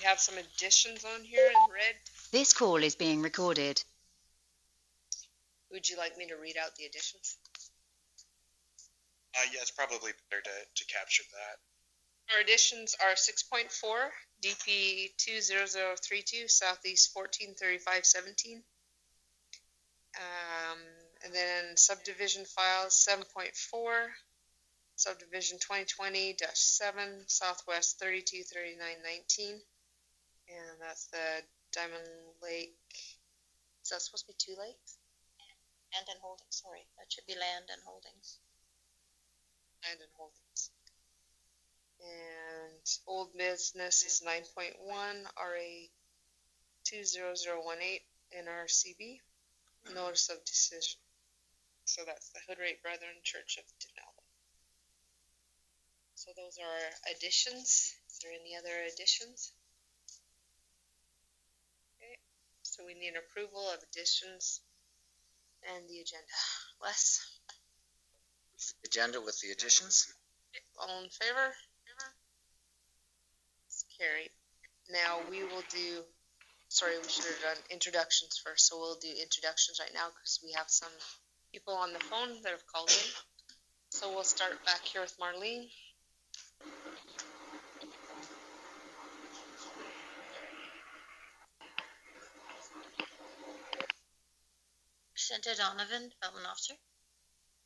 have some additions on here in red. This call is being recorded. Would you like me to read out the additions? Yeah, it's probably better to capture that. Our additions are 6.4, DP 20032, Southeast 143517. And then subdivision files 7.4, subdivision 2020-7, Southwest 323919. And that's the Diamond Lake. Is that supposed to be 2 lakes? Land and holdings, sorry. That should be land and holdings. Land and holdings. And old business is 9.1, RA 20018, NRCB. Notice of decision. So that's the Hood-Rate Brethren Church of Denali. So those are our additions. Is there any other additions? Okay, so we need approval of additions and the agenda. Wes? Agenda with the additions. All in favor? It's carried. Now we will do, sorry, we should have done introductions first. So we'll do introductions right now because we have some people on the phone that have called in. So we'll start back here with Marlene. Santa Donovan, Development Officer.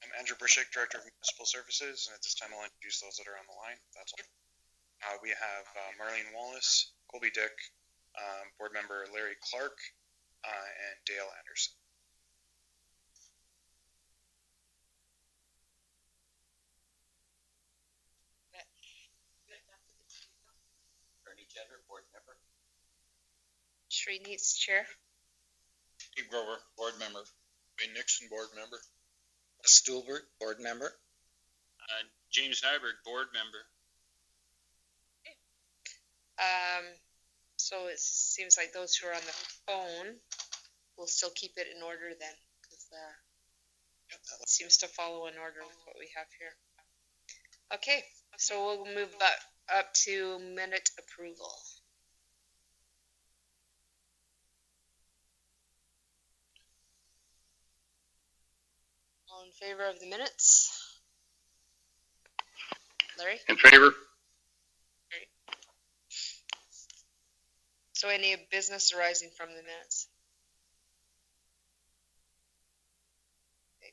I'm Andrew Brishik, Director of Municipal Services, and at this time I'll introduce those that are on the line. That's all. We have Marlene Wallace, Colby Dick, Board Member Larry Clark, and Dale Anderson. Ernie Gender, Board Member. Shree Neats, Chair. Steve Grover, Board Member. Wayne Nixon, Board Member. Stuhlberg, Board Member. James Nyberg, Board Member. So it seems like those who are on the phone will still keep it in order then, because it seems to follow in order with what we have here. Okay, so we'll move up to minute approval. All in favor of the minutes? Larry? In favor. Great. So any business arising from the minutes? Okay.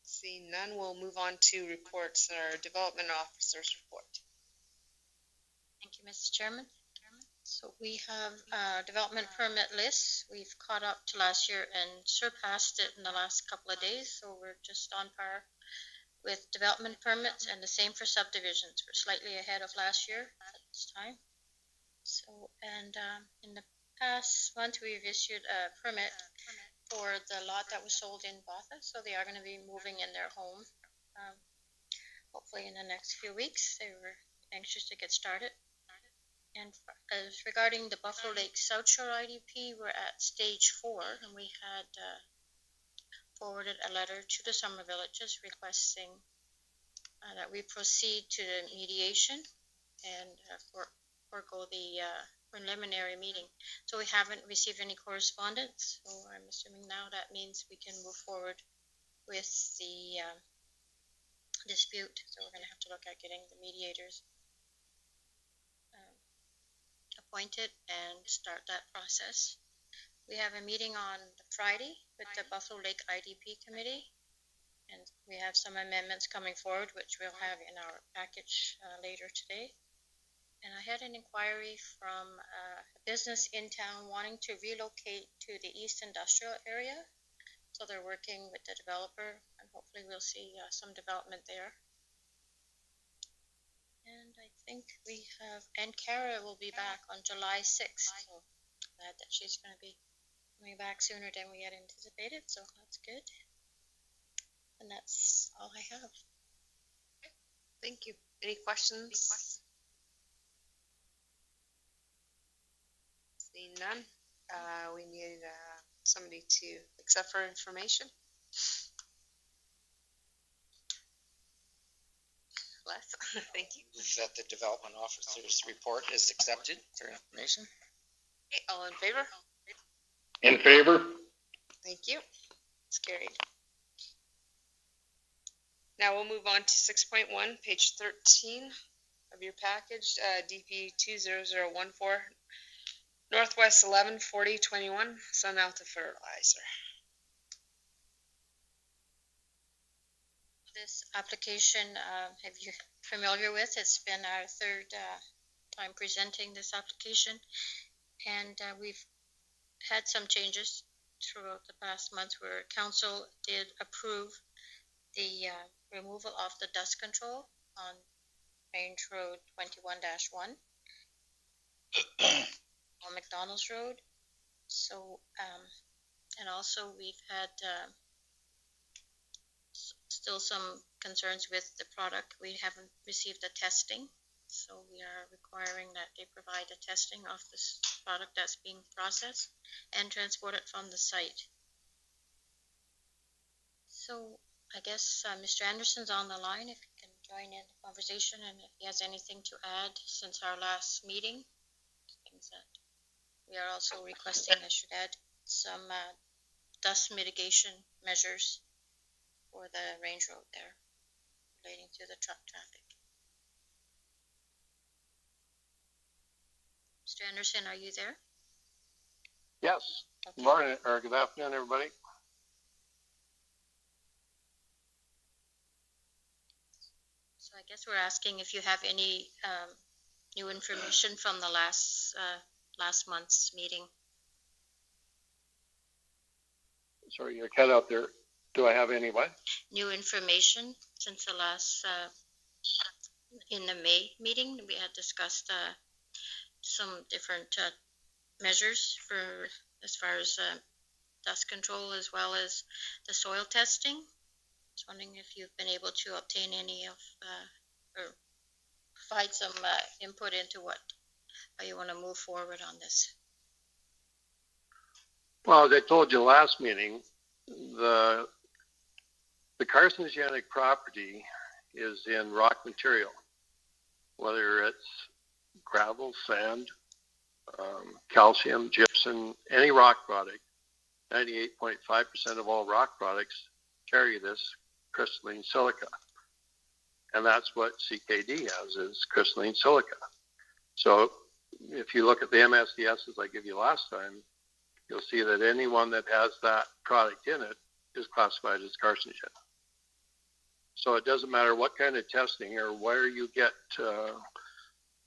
Seeing none, we'll move on to reports. Our development officer's report. Thank you, Mr. Chairman. So we have a development permit list. We've caught up to last year and surpassed it in the last couple of days. So we're just on par with development permits, and the same for subdivisions. We're slightly ahead of last year at this time. So, and in the past month, we've issued a permit for the lot that was sold in Botha. So they are going to be moving in their home, hopefully in the next few weeks. They were anxious to get started. And as regarding the Buffalo Lake South Shore IDP, we're at stage 4, and we had forwarded a letter to the Summer Villages requesting that we proceed to the mediation and forego the preliminary meeting. So we haven't received any correspondence, so I'm assuming now that means we can move forward with the dispute. So we're going to have to look at getting the mediators appointed and start that process. We have a meeting on Friday with the Buffalo Lake IDP Committee, and we have some amendments coming forward, which we'll have in our package later today. And I had an inquiry from a business in town wanting to relocate to the East Industrial area. So they're working with the developer, and hopefully we'll see some development there. And I think we have, and Kara will be back on July 6th. So glad that she's going to be coming back sooner than we had anticipated. So that's good. And that's all I have. Thank you. Any questions? Seeing none, we need somebody to accept for information. less. Thank you. That the development officer's report is accepted for information. Okay, all in favor? In favor? Thank you. It's carried. Now we'll move on to 6.1, page 13 of your package, DP 20014, Northwest 114021, Sun Alta Fertilizer. This application, have you familiar with? It's been our third time presenting this application, and we've had some changes throughout the past month where council did approve the removal of the dust control on Range Road 21-1 on McDonald's Road. So, and also we've had still some concerns with the product. We haven't received the testing, so we are requiring that they provide the testing of this product that's being processed and transported from the site. So I guess Mr. Anderson's on the line, if he can join in the conversation, and if he has anything to add since our last meeting. Things that we are also requesting, I should add, some dust mitigation measures for the range road there relating to the truck traffic. Mr. Anderson, are you there? Yes. Okay. Good morning, or good afternoon, everybody. So I guess we're asking if you have any new information from the last month's meeting. Sorry, you're cut out there. Do I have any what? New information since the last, in the May meeting, we had discussed some different measures for as far as dust control as well as the soil testing. I was wondering if you've been able to obtain any of or provide some input into how you want to move forward on this. Well, as I told you last meeting, the carcinogenic property is in rock material, whether it's gravel, sand, calcium, gypsum, any rock product. 98.5% of all rock products carry this crystalline silica. And that's what CKD has, is crystalline silica. So if you look at the MSDSs I gave you last time, you'll see that anyone that has that product in it is classified as carcinogen. So it doesn't matter what kind of testing or where you get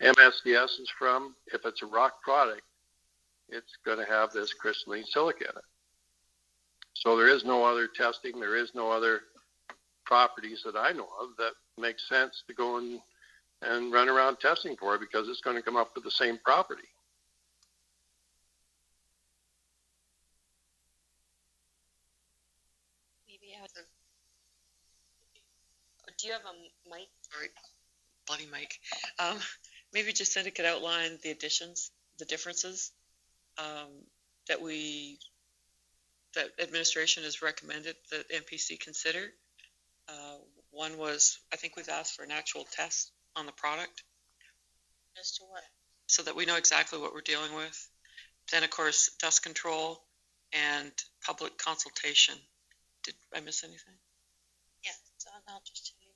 MSDSs from. If it's a rock product, it's going to have this crystalline silica in it. So there is no other testing. There is no other properties that I know of that make sense to go and run around testing for, because it's going to come up with the same property. Maybe I have do you have a mic? Sorry, bloody mic. Maybe just Cindy could outline the additions, the differences that administration has recommended that MPC consider. One was, I think we've asked for an actual test on the product. As to what? So that we know exactly what we're dealing with. Then, of course, dust control and public consultation. Did I miss anything? Yeah, so I'll just tell you.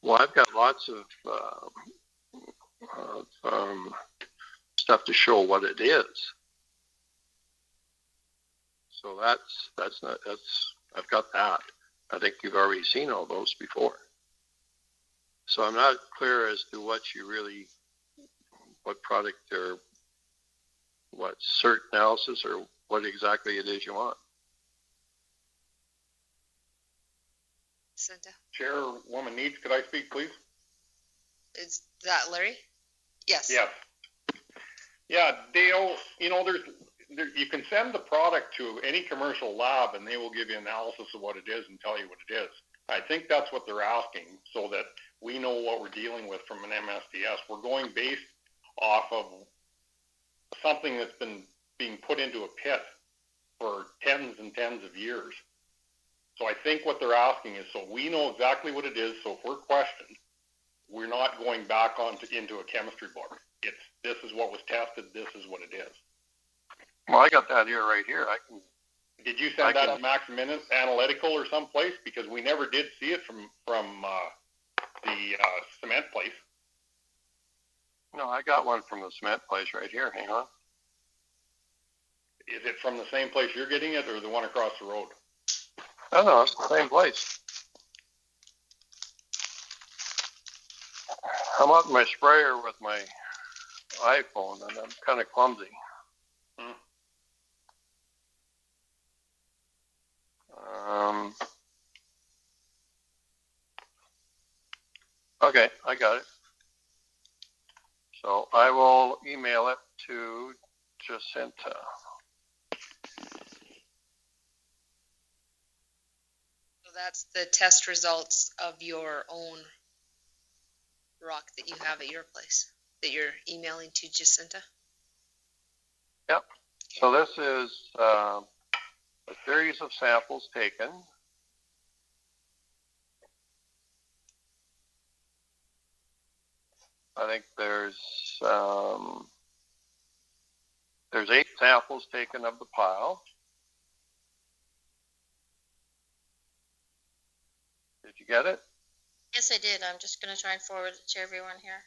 Well, I've got lots of stuff to show what it is. So I've got that. I think you've already seen all those before. So I'm not clear as to what product or what cert analysis or what exactly it is you want. Cinta. Chairwoman Needs, could I speak, please? Is that Larry? Yes. Yes. Yeah, Dale, you can send the product to any commercial lab and they will give you analysis of what it is and tell you what it is. I think that's what they're asking, so that we know what we're dealing with from an MSDS. We're going based off of something that's been being put into a pit for tens and tens of years. So I think what they're asking is, so we know exactly what it is, so if we're questioned, we're not going back into a chemistry book. It's, this is what was tested, this is what it is. Well, I got that here, right here. Did you send that to Max Analytical or someplace? Because we never did see it from the cement place. No, I got one from the cement place right here. Hang on. Is it from the same place you're getting it, or the one across the road? Oh, no, it's the same place. I'm up in my sprayer with my iPhone, and I'm kind of clumsy. Okay, I got it. So I will email it to Jacinta. So that's the test results of your own rock that you have at your place that you're emailing to Jacinta? Yep. So this is a series of samples taken. I think there's 8 samples taken of the pile. Did you get it? Yes, I did. I'm just going to try and forward it to everyone here.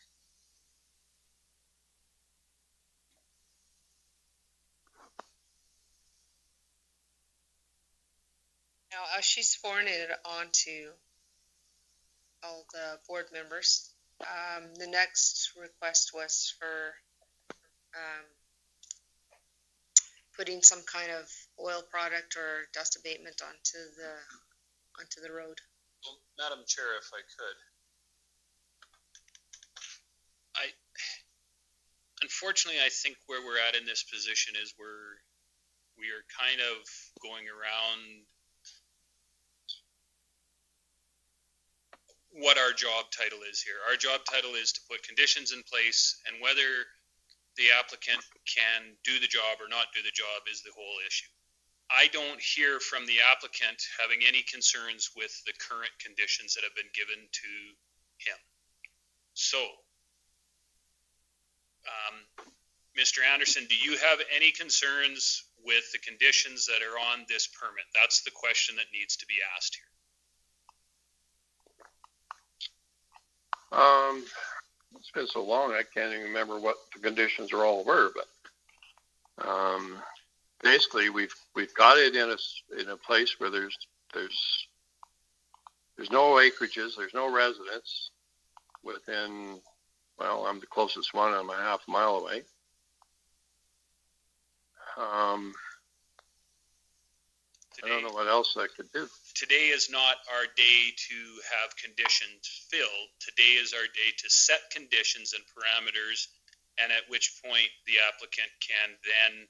Now, as she's forwarding it on to all the board members, the next request was for putting some kind of oil product or dust abatement onto the road. Well, Madam Chair, if I could. Unfortunately, I think where we're at in this position is we are kind of going around what our job title is here. Our job title is to put conditions in place, and whether the applicant can do the job or not do the job is the whole issue. I don't hear from the applicant having any concerns with the current conditions that have been given to him. So, Mr. Anderson, do you have any concerns with the conditions that are on this permit? That's the question that needs to be asked here. It's been so long I can't even remember what the conditions are all were, but basically we've got it in a place where there's no acreages, there's no residents within, well, I'm the closest one, I'm a half mile away. I don't know what else I could do. Today is not our day to have conditions filled. Today is our day to set conditions and parameters, and at which point the applicant can then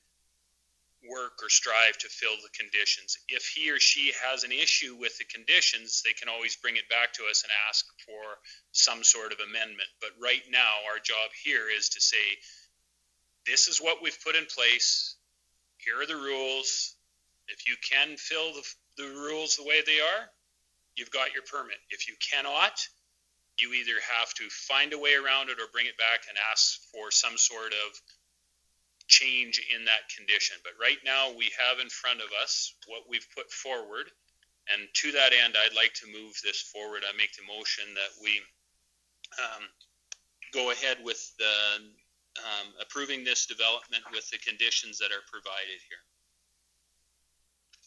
work or strive to fill the conditions. If he or she has an issue with the conditions, they can always bring it back to us and ask for some sort of amendment. But right now, our job here is to say, this is what we've put in place. Here are the rules. If you can fill the rules the way they are, you've got your permit. If you cannot, you either have to find a way around it or bring it back and ask for some sort of change in that condition. But right now we have in front of us what we've put forward, and to that end I'd like to move this forward. I make the motion that we go ahead with the approving this development with the conditions that are provided here.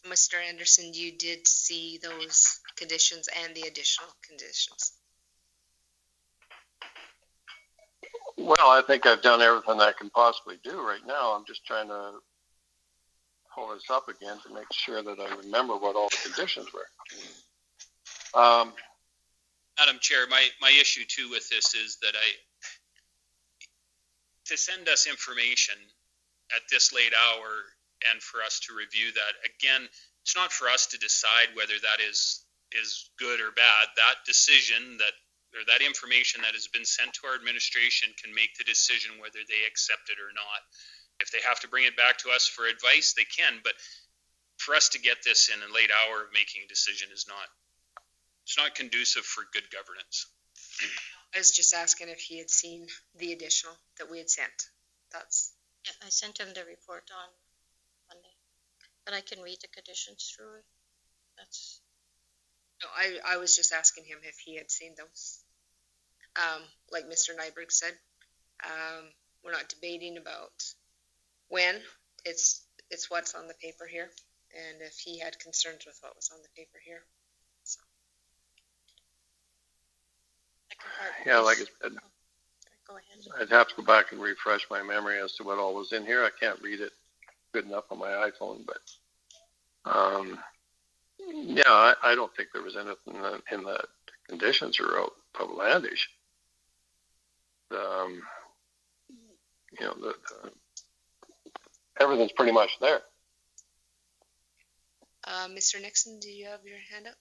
Mr. Anderson, you did see those conditions and the additional conditions. Well, I think I've done everything I can possibly do right now. I'm just trying to pull this up again to make sure that I remember what all the conditions were. Madam Chair, my issue too with this is that to send us information at this late hour and for us to review that, again, it's not for us to decide whether that is good or bad. That decision or that information that has been sent to our administration can make the decision whether they accept it or not. If they have to bring it back to us for advice, they can, but for us to get this in a late hour of making a decision is not, it's not conducive for good governance. I was just asking if he had seen the additional that we had sent. That's, Yeah, I sent him the report on Monday, but I can read the conditions through it. That's, no, I was just asking him if he had seen those. Like Mr. Nyberg said, we're not debating about when, it's what's on the paper here, and if he had concerns with what was on the paper here. So. second part Yeah, is- like I said, Go ahead. I'd have to go back and refresh my memory as to what all was in here. I can't read it good enough on my iPhone, but, yeah, I don't think there was anything in the conditions are outlandish. You know, everything's pretty much there. Mr. Nixon, do you have your hand up?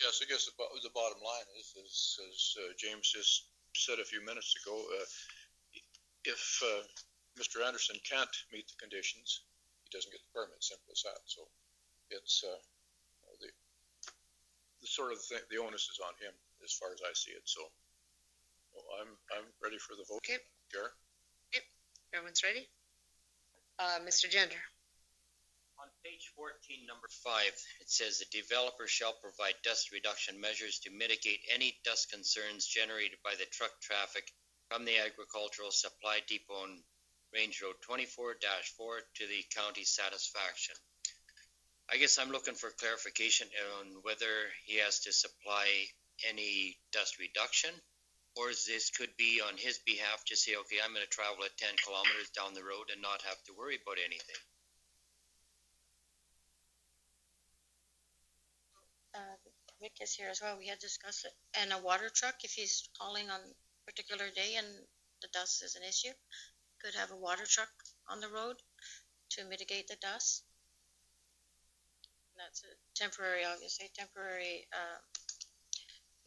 Yes, I guess the bottom line is, as James just said a few minutes ago, if Mr. Anderson can't meet the conditions, he doesn't get the permit, simple as that. So it's the sort of thing, the onus is on him as far as I see it. So I'm ready for the vote. Okay. Sure. Everyone's ready? Mr. Gender. On page 14, number 5, it says the developer shall provide dust reduction measures to mitigate any dust concerns generated by the truck traffic from the agricultural supply depot on Range Road 24-4 to the county's satisfaction. I guess I'm looking for clarification on whether he has to supply any dust reduction, or this could be on his behalf to say, okay, I'm going to travel at 10 kilometers down the road and not have to worry about anything. Rick is here as well. We had discussed it. And a water truck, if he's calling on a particular day and the dust is an issue, could have a water truck on the road to mitigate the dust. And that's a temporary, obviously,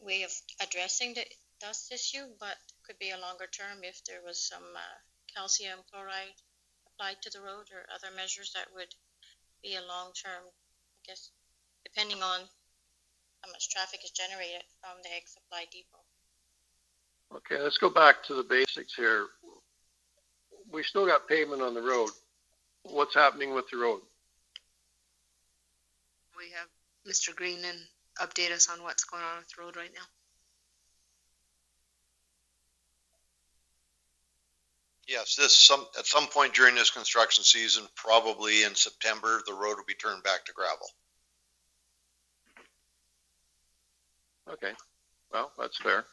way of addressing the dust issue, but could be a longer term if there was some calcium chloride applied to the road or other measures that would be a long term, I guess, depending on how much traffic is generated from the egg supply depot. Okay, let's go back to the basics here. We still got pavement on the road. What's happening with the road? We have Mr. Green and update us on what's going on with the road right now. Yes, at some point during this construction season, probably in September, the road will be turned back to gravel. Okay, well, that's fair.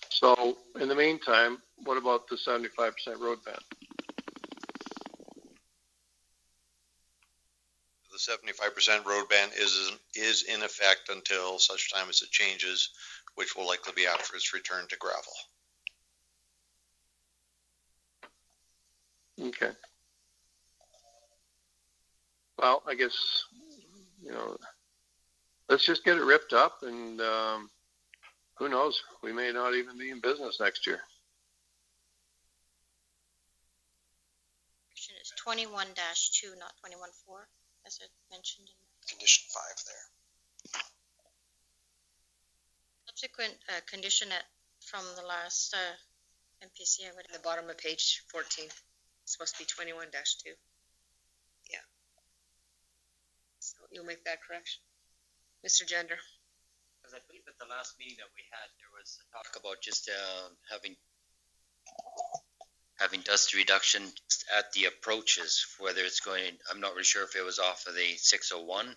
So in the meantime, what about the 75% road ban? The 75% road ban is in effect until such time as it changes, which will likely be after its return to gravel. Okay. Well, I guess, let's just get it ripped up and who knows, we may not even be in business next year. It's 21-2, not 21-4, as I mentioned in Condition 5 there. subsequent condition from the last MPC. I would At the bottom of page 14. It's supposed to be 21-2. Yeah. So you'll make that correction. Mr. Gender. Because I believe at the last meeting that we had, there was talk about just having dust reduction at the approaches, whether it's going, I'm not really sure if it was off of the 601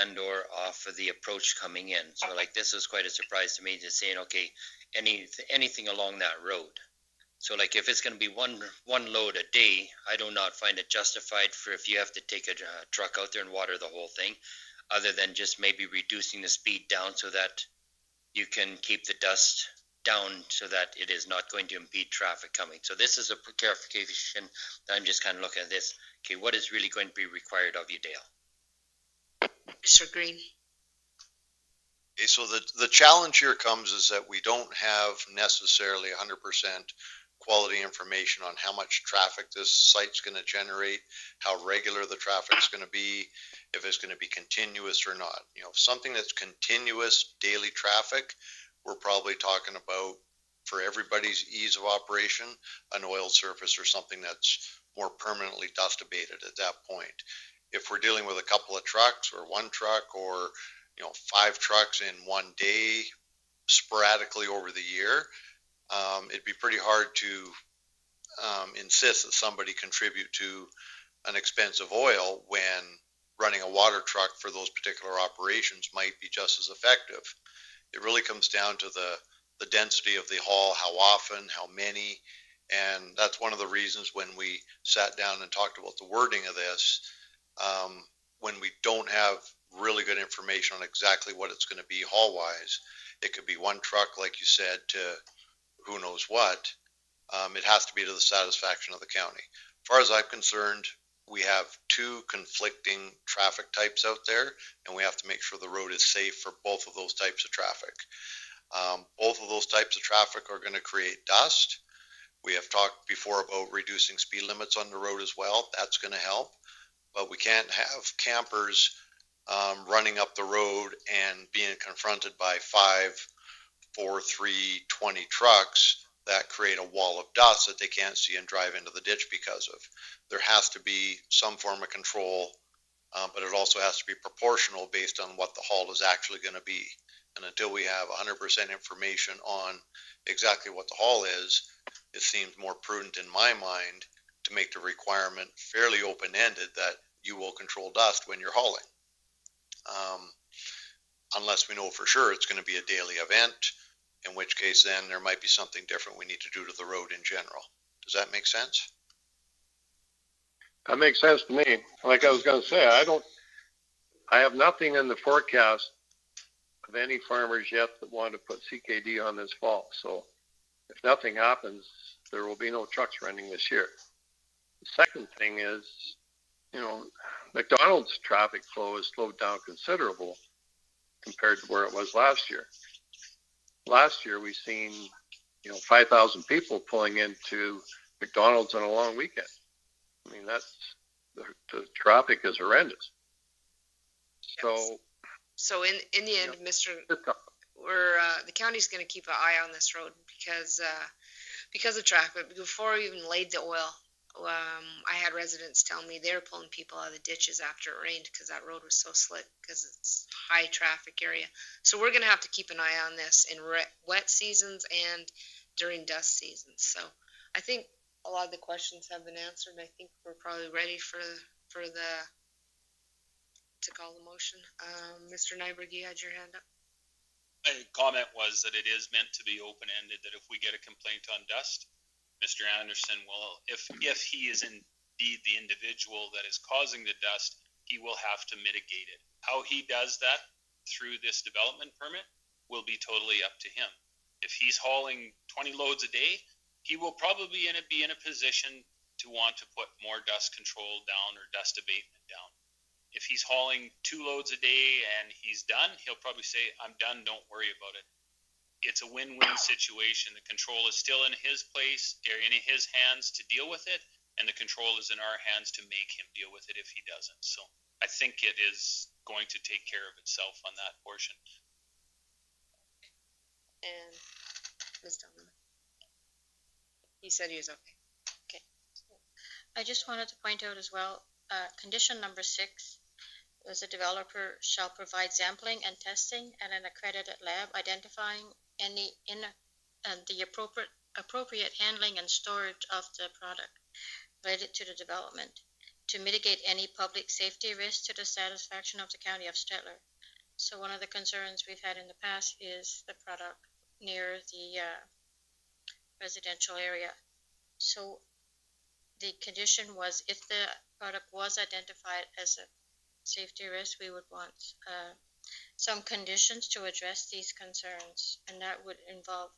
and or off of the approach coming in. So like this was quite a surprise to me, just saying, okay, anything along that road. So like if it's going to be one load a day, I do not find it justified for if you have to take a truck out there and water the whole thing, other than just maybe reducing the speed down so that you can keep the dust down so that it is not going to impede traffic coming. So this is a clarification that I'm just kind of looking at this. Okay, what is really going to be required of you, Dale? Mr. Green. Okay, so the challenge here comes is that we don't have necessarily 100% quality information on how much traffic this site's going to generate, how regular the traffic's going to be, if it's going to be continuous or not. You know, something that's continuous daily traffic, we're probably talking about, for everybody's ease of operation, an oil surface or something that's more permanently dust abated at that point. If we're dealing with a couple of trucks or one truck or, 5 trucks in one day sporadically over the year, it'd be pretty hard to insist that somebody contribute to an expensive oil when running a water truck for those particular operations might be just as effective. It really comes down to the density of the haul, how often, how many, and that's one of the reasons when we sat down and talked about the wording of this, when we don't have really good information on exactly what it's going to be haul-wise, it could be one truck, like you said, to who knows what. It has to be to the satisfaction of the county. As far as I'm concerned, we have 2 conflicting traffic types out there, and we have to make sure the road is safe for both of those types of traffic. Both of those types of traffic are going to create dust. We have talked before about reducing speed limits on the road as well. That's going to help. But we can't have campers running up the road and being confronted by 5, 4, 3, 20 trucks that create a wall of dust that they can't see and drive into the ditch because of. There has to be some form of control, but it also has to be proportional based on what the haul is actually going to be. And until we have 100% information on exactly what the haul is, it seems more prudent in my mind to make the requirement fairly open-ended that you will control dust when you're hauling. Unless we know for sure it's going to be a daily event, in which case then there might be something different we need to do to the road in general. Does that make sense? That makes sense to me. Like I was going to say, I have nothing in the forecast of any farmers yet that want to put CKD on this fall. So if nothing happens, there will be no trucks running this year. The second thing is, McDonald's traffic flow has slowed down considerable compared to where it was last year. Last year, we seen, 5,000 people pulling into McDonald's on a long weekend. I mean, the traffic is horrendous. So in the end, Mr. The county's going to keep an eye on this road because of traffic. Before we even laid the oil, I had residents tell me they were pulling people out of the ditches after it rained because that road was so slick because it's high traffic area. So we're going to have to keep an eye on this in wet seasons and during dust seasons. So I think a lot of the questions have been answered. I think we're probably ready for to call the motion. Mr. Nyberg, you had your hand up. My comment was that it is meant to be open-ended, that if we get a complaint on dust, Mr. Anderson will, if he is indeed the individual that is causing the dust, he will have to mitigate it. How he does that through this development permit will be totally up to him. If he's hauling 20 loads a day, he will probably be in a position to want to put more dust control down or dust abatement down. If he's hauling 2 loads a day and he's done, he'll probably say, I'm done, don't worry about it. It's a win-win situation. The control is still in his place, or in his hands to deal with it, and the control is in our hands to make him deal with it if he doesn't. So I think it is going to take care of itself on that portion. And Ms. Donovan. He said he was okay. Okay. I just wanted to point out as well, condition number 6 was a developer shall provide sampling and testing at an accredited lab identifying the appropriate handling and storage of the product related to the development to mitigate any public safety risk to the satisfaction of the County of Stettler. So one of the concerns we've had in the past is the product near the residential area. So the condition was if the product was identified as a safety risk, we would want some conditions to address these concerns, and that would involve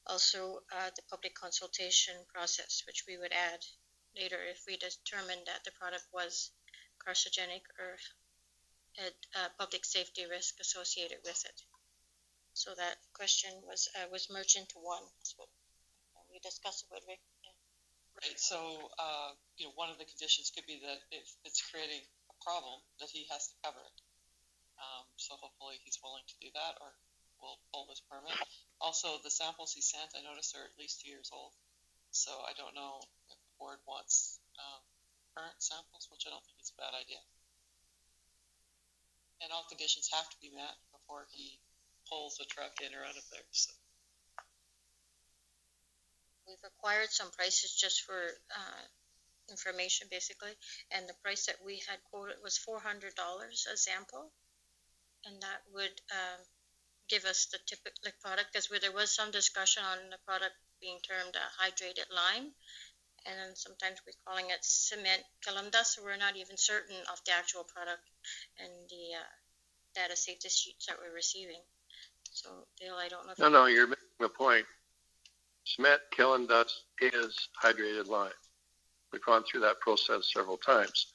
also the public consultation process, which we would add later if we determined that the product was carcinogenic or had public safety risk associated with it. So that question was merged into one. That's what we discuss it with Rick. Right, so, one of the conditions could be that if it's creating a problem, that he has to cover it. So hopefully he's willing to do that, or we'll pull this permit. Also, the samples he sent, I noticed are at least 2 years old. So I don't know if the board wants, current samples, which I don't think is a bad idea. And all conditions have to be met before he pulls the truck in or out of there, so. We've acquired some prices just for information, basically, and the price that we had quoted was $400 a sample, and that would give us the typical product, because there was some discussion on the product being termed a hydrated lime, and then sometimes we're calling it cement kiln dust, so we're not even certain of the actual product and the data safety sheets that we're receiving. So, Dale, I don't know if No, you're making the point. Cement kiln dust is hydrated lime. We've gone through that process several times.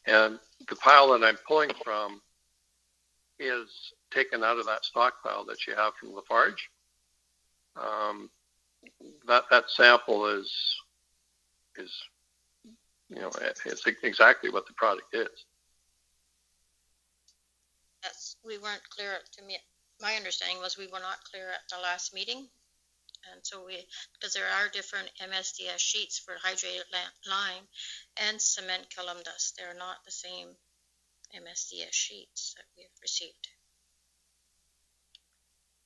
And the pile that I'm pulling from is taken out of that stockpile that you have from Lafarge. That sample is it's exactly what the product is. we weren't clear. My understanding was we were not clear at the last meeting. And so because there are different MSDS sheets for hydrated lime and cement kiln dust. They're not the same MSDS sheets that we've received.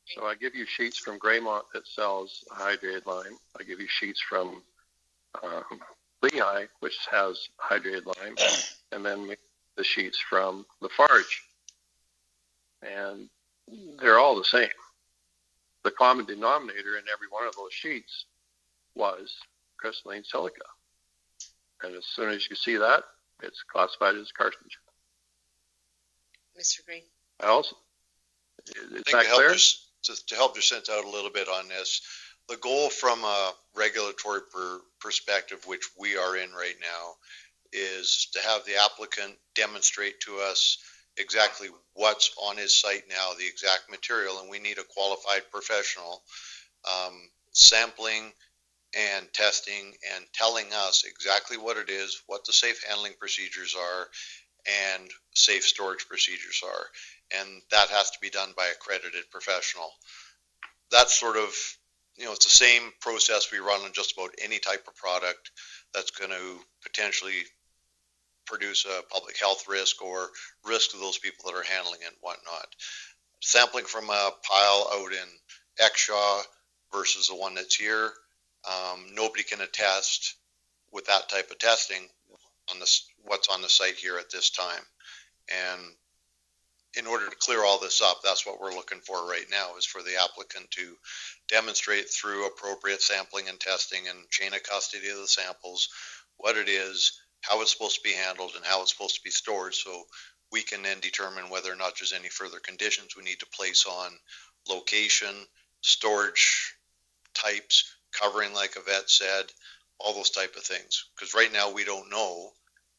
So I give you sheets from Graymont that sells hydrated lime. I give you sheets from Lehigh, which has hydrated lime, and then the sheets from Lafarge. And they're all the same. The common denominator in every one of those sheets was crystalline silica. And as soon as you see that, it's classified as carcinogenic. Mr. Green. I also, is that clear? To help your sense out a little bit on this, the goal from a regulatory perspective, which we are in right now, is to have the applicant demonstrate to us exactly what's on his site now, the exact material, and we need a qualified professional sampling and testing and telling us exactly what it is, what the safe handling procedures are, and safe storage procedures are. And that has to be done by accredited professional. That's sort of, it's the same process we run on just about any type of product that's going to potentially produce a public health risk or risk to those people that are handling it and whatnot. Sampling from a pile out in Exshaw versus the one that's here, nobody can attest with that type of testing on what's on the site here at this time. And in order to clear all this up, that's what we're looking for right now, is for the applicant to demonstrate through appropriate sampling and testing and chain of custody of the samples what it is, how it's supposed to be handled, and how it's supposed to be stored, so we can then determine whether or not there's any further conditions we need to place on location, storage types, covering like Yvette said, all those type of things. Because right now we don't know,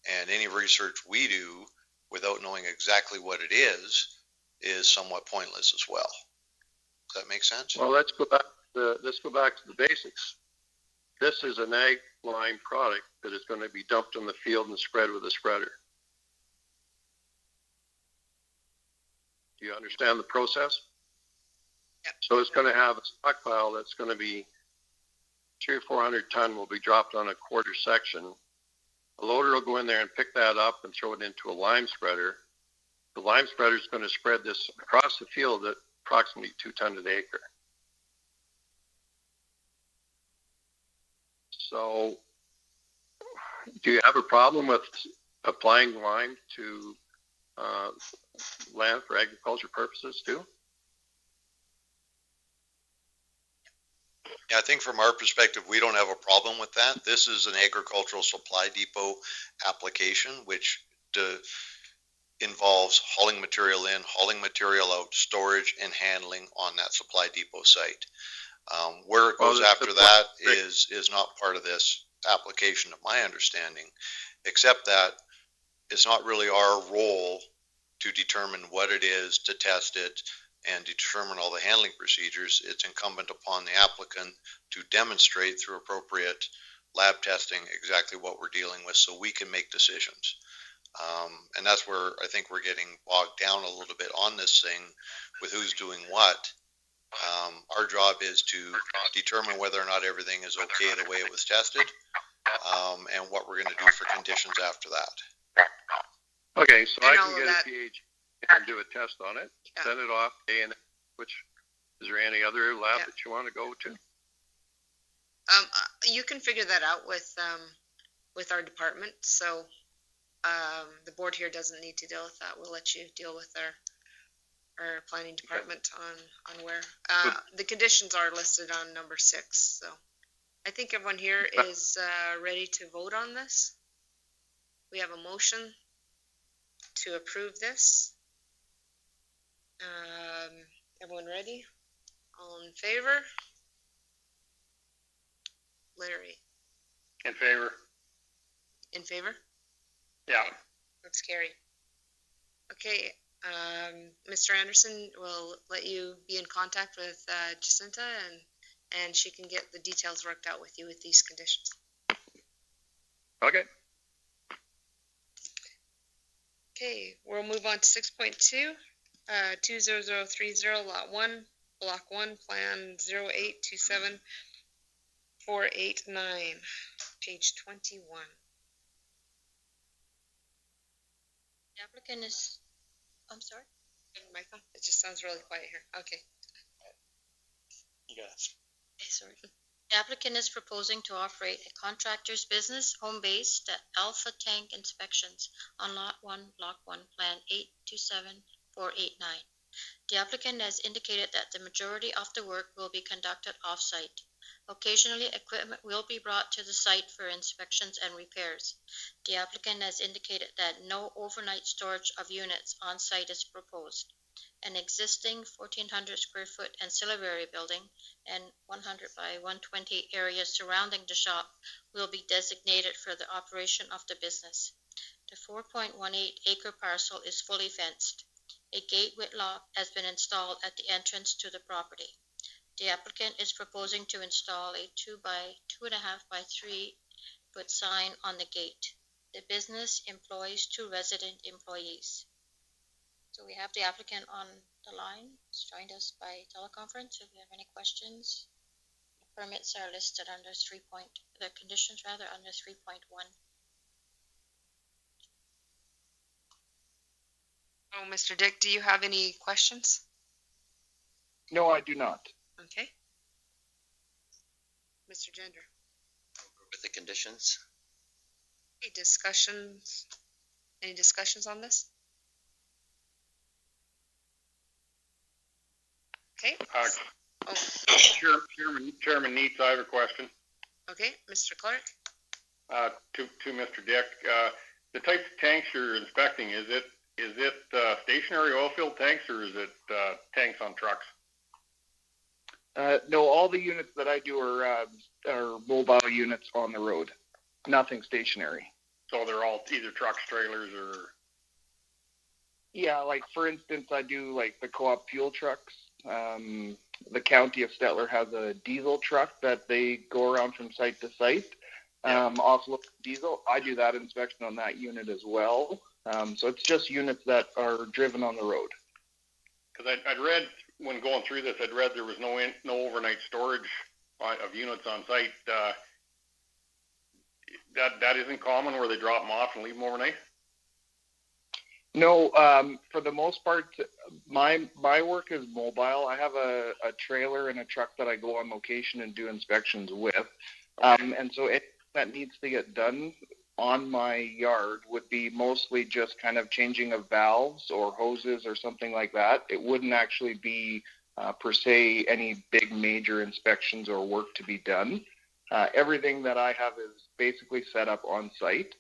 and any research we do without knowing exactly what it is somewhat pointless as well. Does that make sense? Well, let's go back to the basics. This is an ag lime product that is going to be dumped in the field and spread with a spreader. Do you understand the process? Yep. So it's going to have a stockpile that's going to be 300 or 400 ton will be dropped on a quarter section. A loader will go in there and pick that up and throw it into a lime spreader. The lime spreader is going to spread this across the field at approximately 2 tons an acre. So, do you have a problem with applying lime to land for agriculture purposes too? Yeah, I think from our perspective, we don't have a problem with that. This is an agricultural supply depot application, which involves hauling material in, hauling material out, storage and handling on that supply depot site. Where it goes after that is not part of this application, to my understanding, except that it's not really our role to determine what it is, to test it, and determine all the handling procedures, it's incumbent upon the applicant to demonstrate through appropriate lab testing exactly what we're dealing with so we can make decisions. And that's where I think we're getting bogged down a little bit on this thing with who's doing what. Our job is to determine whether or not everything is okay the way it was tested, and what we're going to do for conditions after that. Okay, so And I all can of get that- a PH and do a test on it, Yeah. send it off, and which, is there any other lab Yeah. that you want to go to? You can figure that out with our department, so, the board here doesn't need to deal with that. We'll let you deal with our planning department on where, the conditions are listed on number 6, so. I think everyone here is, ready to vote on this. We have a motion to approve this. Everyone ready? All in favor? Larry, In favor? in favor? Yeah. That's carried. Okay, Mr. Anderson will let you be in contact with Jacinta, and she can get the details worked out with you with these conditions. Okay. Okay, we'll move on to 6.2, 20030, Lot 1, Block 1, Plan 0827489, page 21. The applicant is, I'm sorry? Michael, it just sounds really quiet here. Okay. You got it. Sorry. The applicant is proposing to operate a contractor's business home-based Alpha Tank Inspections on Lot 1, Block 1, Plan 827489. The applicant has indicated that the majority of the work will be conducted off-site. Occasionally, equipment will be brought to the site for inspections and repairs. The applicant has indicated that no overnight storage of units on site is proposed. An existing 1,400 square foot ancillary building and 100 by 120 areas surrounding the shop will be designated for the operation of the business. The 4.18 acre parcel is fully fenced. A gate with lock has been installed at the entrance to the property. The applicant is proposing to install a 2 by 2.5 by 3 foot sign on the gate. The business employs 2 resident employees. So we have the applicant on the line. He's joined us by teleconference. If you have any questions, the permits are listed under the conditions rather under 3.1. Oh, Mr. Dick, do you have any questions? No, I do not. Okay. Mr. Gender, With the conditions? any discussions? Any discussions on this? Okay. Oh, Chairman Neitz, I have a question, okay, Mr. Clark? to Mr. Dick. The types of tanks you're inspecting, is it stationary oil field tanks or is it, tanks on trucks? No, all the units that I do are mobile units on the road, nothing stationary. So they're all either trucks, trailers, or? Yeah, like for instance, I do like the co-op fuel trucks. The county of Stettler has a diesel truck that they go around from site to site, offload diesel. I do that inspection on that unit as well. So it's just units that are driven on the road. Because I'd read, when going through this, I'd read there was no overnight storage of units on site. That isn't common where they drop them off and leave them overnight? No, for the most part, my work is mobile. I have a trailer and a truck that I go on location and do inspections with. And so it that needs to get done on my yard would be mostly just kind of changing of valves or hoses or something like that. It wouldn't actually be per se any big major inspections or work to be done. Everything that I have is basically set up on site.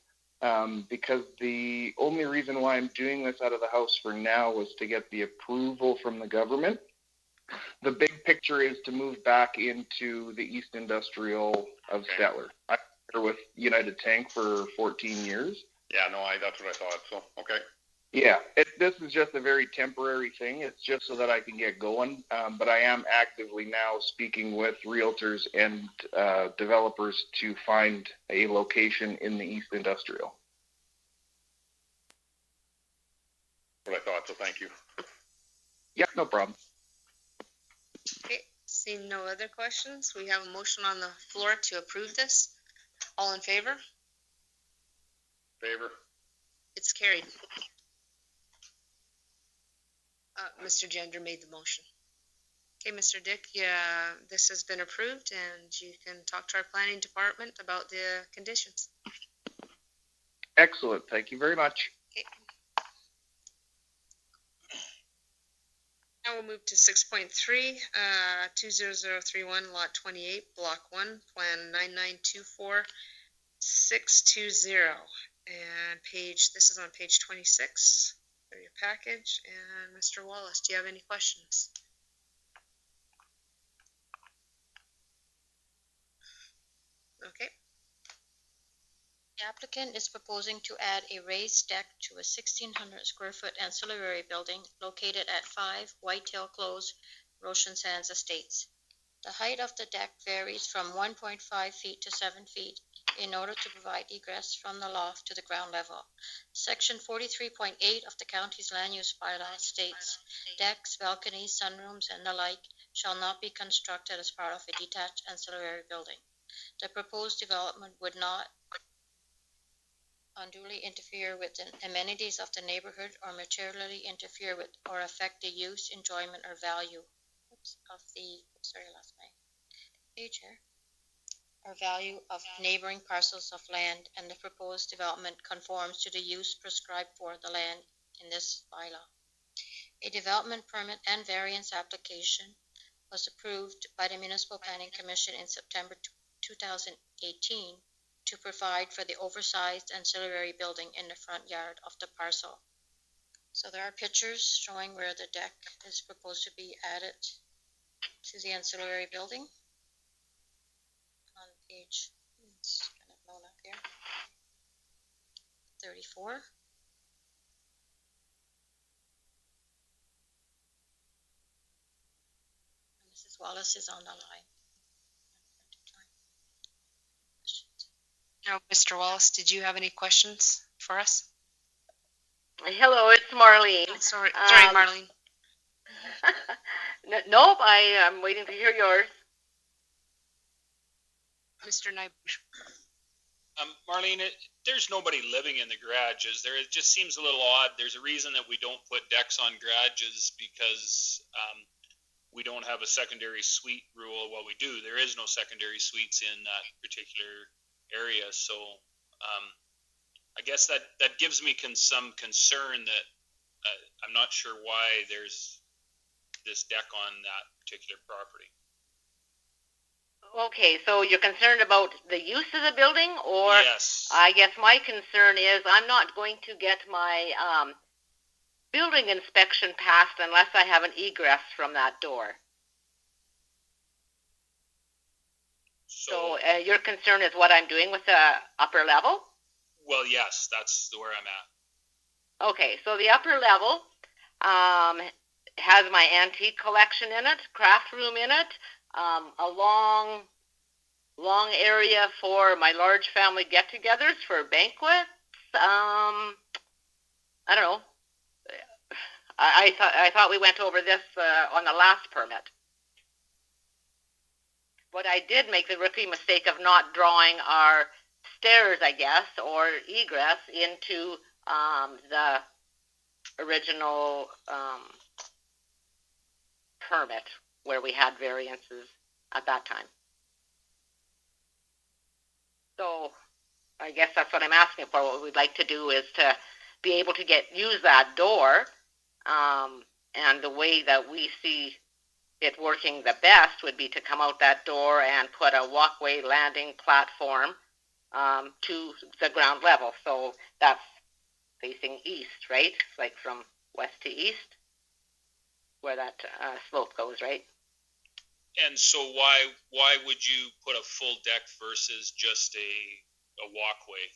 Because the only reason why I'm doing this out of the house for now was to get the approval from the government. The big picture is to move back into the East Industrial of Stettler. I've been with United Tank for 14 years. Yeah, no, that's what I thought, so, okay. Yeah, this is just a very temporary thing. It's just so that I can get going. But I am actively now speaking with realtors and developers to find a location in the East Industrial. What I thought, so thank you. Yeah, no problem. Okay, seeing no other questions, we have a motion on the floor to approve this. All in favor? Favor? It's carried. Mr. Gender made the motion. Okay, Mr. Dick, yeah, this has been approved and you can talk to our planning department about the conditions. Excellent. Thank you very much. Okay. Now we'll move to 6.3, 20031, lot 28, block 1, plan 9924620. And this is on page 26 of your package. And Mr. Wallace, do you have any questions? Okay. The applicant is proposing to add a raised deck to a 1,600 square foot ancillary building located at 5 Whitetail Close, Roshan Sands Estates. The height of the deck varies from 1.5 feet to 7 feet in order to provide egress from the loft to the ground level. Section 43.8 of the county's land use bylaw states, decks, balconies, sunrooms, and the like shall not be constructed as part of a detached ancillary building. The proposed development would not unduly interfere with the amenities of the neighborhood or materially interfere with or affect the use, enjoyment, or value or value of neighboring parcels of land, and the proposed development conforms to the use prescribed for the land in this bylaw. A development permit and variance application was approved by the Municipal Planning Commission in September 2018 to provide for the oversized ancillary building in the front yard of the parcel. So there are pictures showing where the deck is proposed to be added to the ancillary building. On page, it's kind of blown up here, 34. And Mrs. Wallace is on the line. Now, Mr. Wallace, did you have any questions for us? Hello, it's Marlene. Oh, sorry, Marlene. Nope, I am waiting to hear yours. Mr. Nybush. Marlene, there's nobody living in the garages there. It just seems a little odd. There's a reason that we don't put decks on garages because we don't have a secondary suite rule. Well, we do. There is no secondary suites in that particular area. So I guess that gives me some concern that I'm not sure why there's this deck on that particular property. Okay, so you're concerned about the use of the building, or? Yes. I guess my concern is I'm not going to get my building inspection passed unless I have an egress from that door. So your concern is what I'm doing with the upper level? Well, yes, that's where I'm at. Okay, so the upper level has my antique collection in it, craft room in it, a long area for my large family get-togethers, for banquets. I don't know. I thought we went over this on the last permit. But I did make the rookie mistake of not drawing our stairs, I guess, or egress into the original permit where we had variances at that time. So I guess that's what I'm asking for. What we'd like to do is to be able to use that door, and the way that we see it working the best would be to come out that door and put a walkway landing platform to the ground level. So that's facing east, right? It's like from west to east, where that slope goes, right? And so why would you put a full deck versus just a walkway?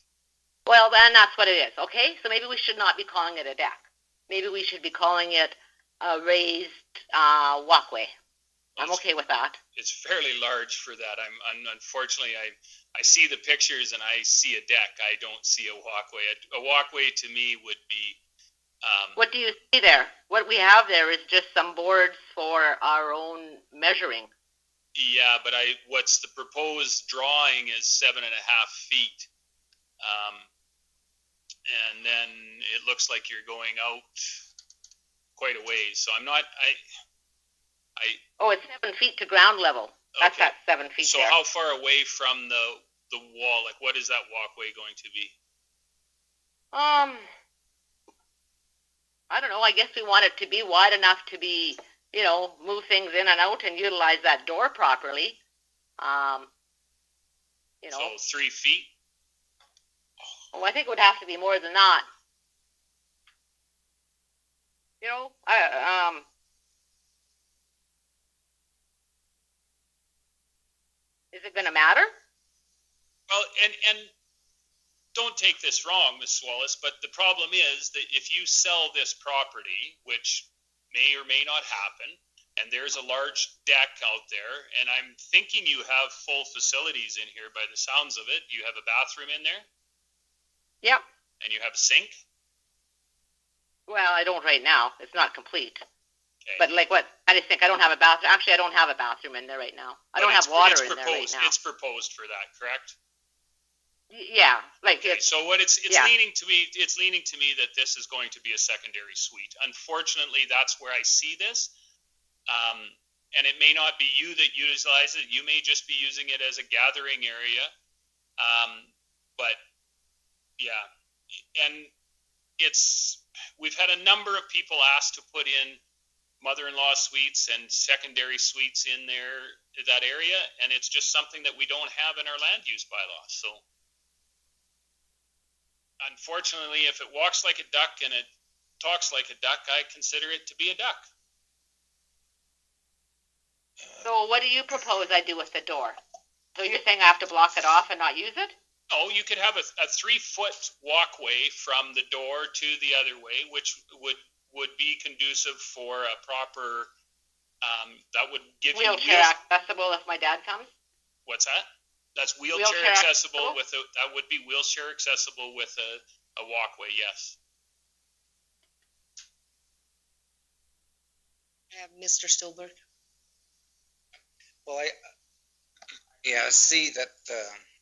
Well, then that's what it is. Okay, so maybe we should not be calling it a deck. maybe we should be calling it a raised walkway. I'm okay with that. It's fairly large for that. I'm unfortunately, I see the pictures and I see a deck. I don't see a walkway. A walkway to me would be, What do you see there? What we have there is just some boards for our own measuring. yeah, but what's the proposed drawing is 7.5 feet. And then it looks like you're going out quite a ways. So I'm not, Oh, it's 7 feet to ground level. That's Okay. that 7 feet so there. how far away from the wall, like what is that walkway going to be? I don't know. I guess we want it to be wide enough to be, move things in and out and utilize that door properly. So 3 feet? I think it would have to be more than that. Is it going to matter? Well, and don't take this wrong, Ms. Wallace, but the problem is that if you sell this property, which may or may not happen, and there's a large deck out there, and I'm thinking you have full facilities in here by the sounds of it. You have a bathroom in there? Yep. And you have a sink? Well, I don't right now. It's not complete. Okay. But like what? I just think I don't have a bathroom. Actually, I don't have a bathroom in there right now. I don't have water in there right now. It's proposed for that, correct? Yeah, like Okay, it's. so what it's yeah. leaning to me that this is going to be a secondary suite. Unfortunately, that's where I see this. And it may not be you that utilize it. You may just be using it as a gathering area. But yeah, and we've had a number of people ask to put in mother-in-law suites and secondary suites in that area, and it's just something that we don't have in our land use bylaw. So unfortunately, if it walks like a duck and it talks like a duck, I consider it to be a duck. So what do you propose I do with the door? So you're saying I have to block it off and not use it? No, you could have a 3-foot walkway from the door to the other way, which would be conducive for a proper, that would give you Wheelchair accessible if my dad comes? What's that? That's wheelchair accessible that would be wheelchair accessible with a walkway, yes. Mr. Stillberg. Well, I see that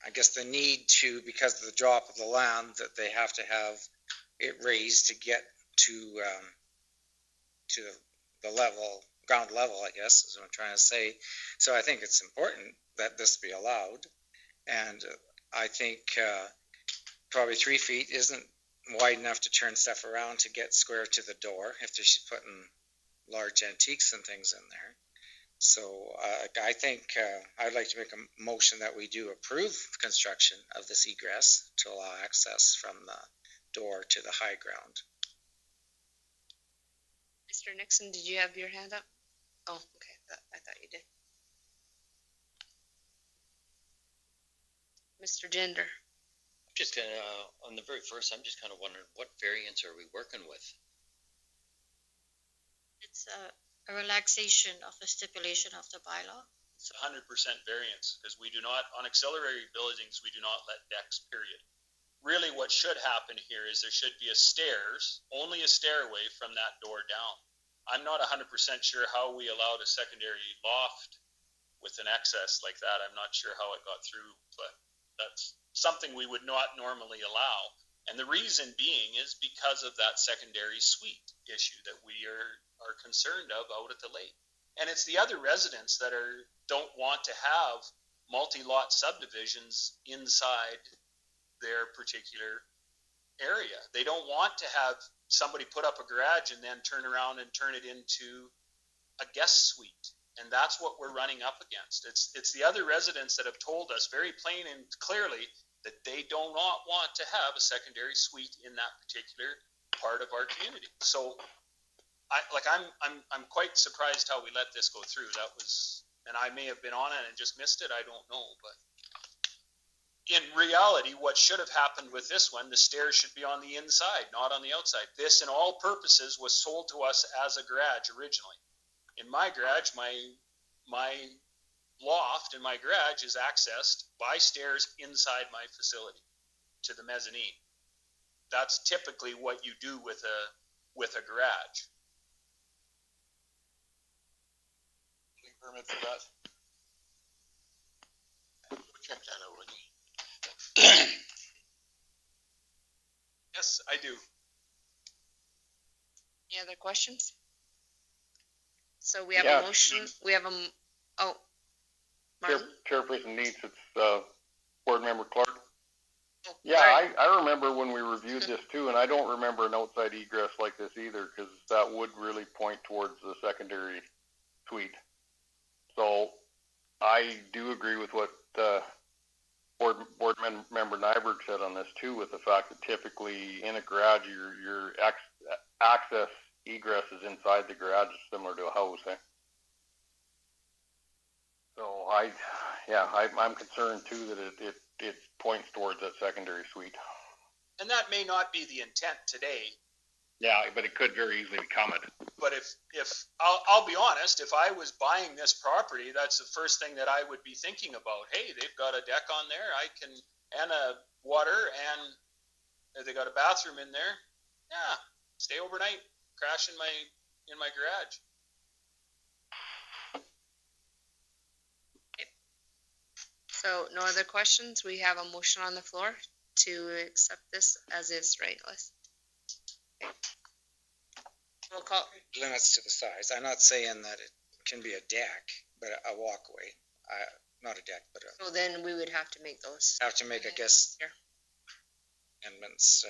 I guess the need to, because of the drop of the land, that they have to have it raised to get to the level, ground level, I guess is what I'm trying to say. So I think it's important that this be allowed. And I think probably 3 feet isn't wide enough to turn stuff around to get square to the door if they're putting large antiques and things in there. So I think I'd like to make a motion that we do approve construction of this egress to allow access from the door to the high ground. Mr. Nixon, did you have your hand up? Oh, okay. I thought you did. Mr. Gender. Just on the very first, I'm just kind of wondering what variants are we working with? It's a relaxation of the stipulation of the bylaw. It's 100% variance because we do not, on auxiliary buildings, we do not let decks, period. Really what should happen here is there should be only a stairway from that door down. I'm not 100% sure how we allowed a secondary loft with an excess like that. I'm not sure how it got through, but that's something we would not normally allow. And the reason being is because of that secondary suite issue that we are concerned of out at the lake. And it's the other residents that don't want to have multi-lot subdivisions inside their particular area. They don't want to have somebody put up a garage and then turn around and turn it into a guest suite. And that's what we're running up against. It's the other residents that have told us very plain and clearly that they do not want to have a secondary suite in that particular part of our community. So I'm quite surprised how we let this go through. And I may have been on it and just missed it. I don't know, but in reality, what should have happened with this one, the stairs should be on the inside, not on the outside. This, in all purposes, was sold to us as a garage originally. In my garage, my loft in my garage is accessed by stairs inside my facility to the mezzanine. That's typically what you do with a garage. Permit for that? Check that out, Ricky. Yes, I do. Any other questions? So we have Yeah. a motion, we have a, oh, Martin? Chairperson Neitz, it's, Board Member Clark. Oh, Yeah, sorry. I remember when we reviewed this too, and I don't remember an outside egress like this either, because that would really point towards the secondary suite. So I do agree with what Board Member Nyberg said on this too, with the fact that typically in a garage, your access egress is inside the garage, similar to a house. So I'm concerned too that it points towards that secondary suite. And that may not be the intent today. Yeah, but it could very easily become it. But if I'll be honest, if I was buying this property, that's the first thing that I would be thinking about. Hey, they've got a deck on there, and a water, and they got a bathroom in there. Yeah, stay overnight, crash in my garage. So no other questions? We have a motion on the floor to accept this as is, right, Liz? Okay. We'll call, Limits to the size. I'm not saying that it can be a deck, but a walkway. Not a deck, but so then we would have to make those. have to make, I guess, Here. amendments.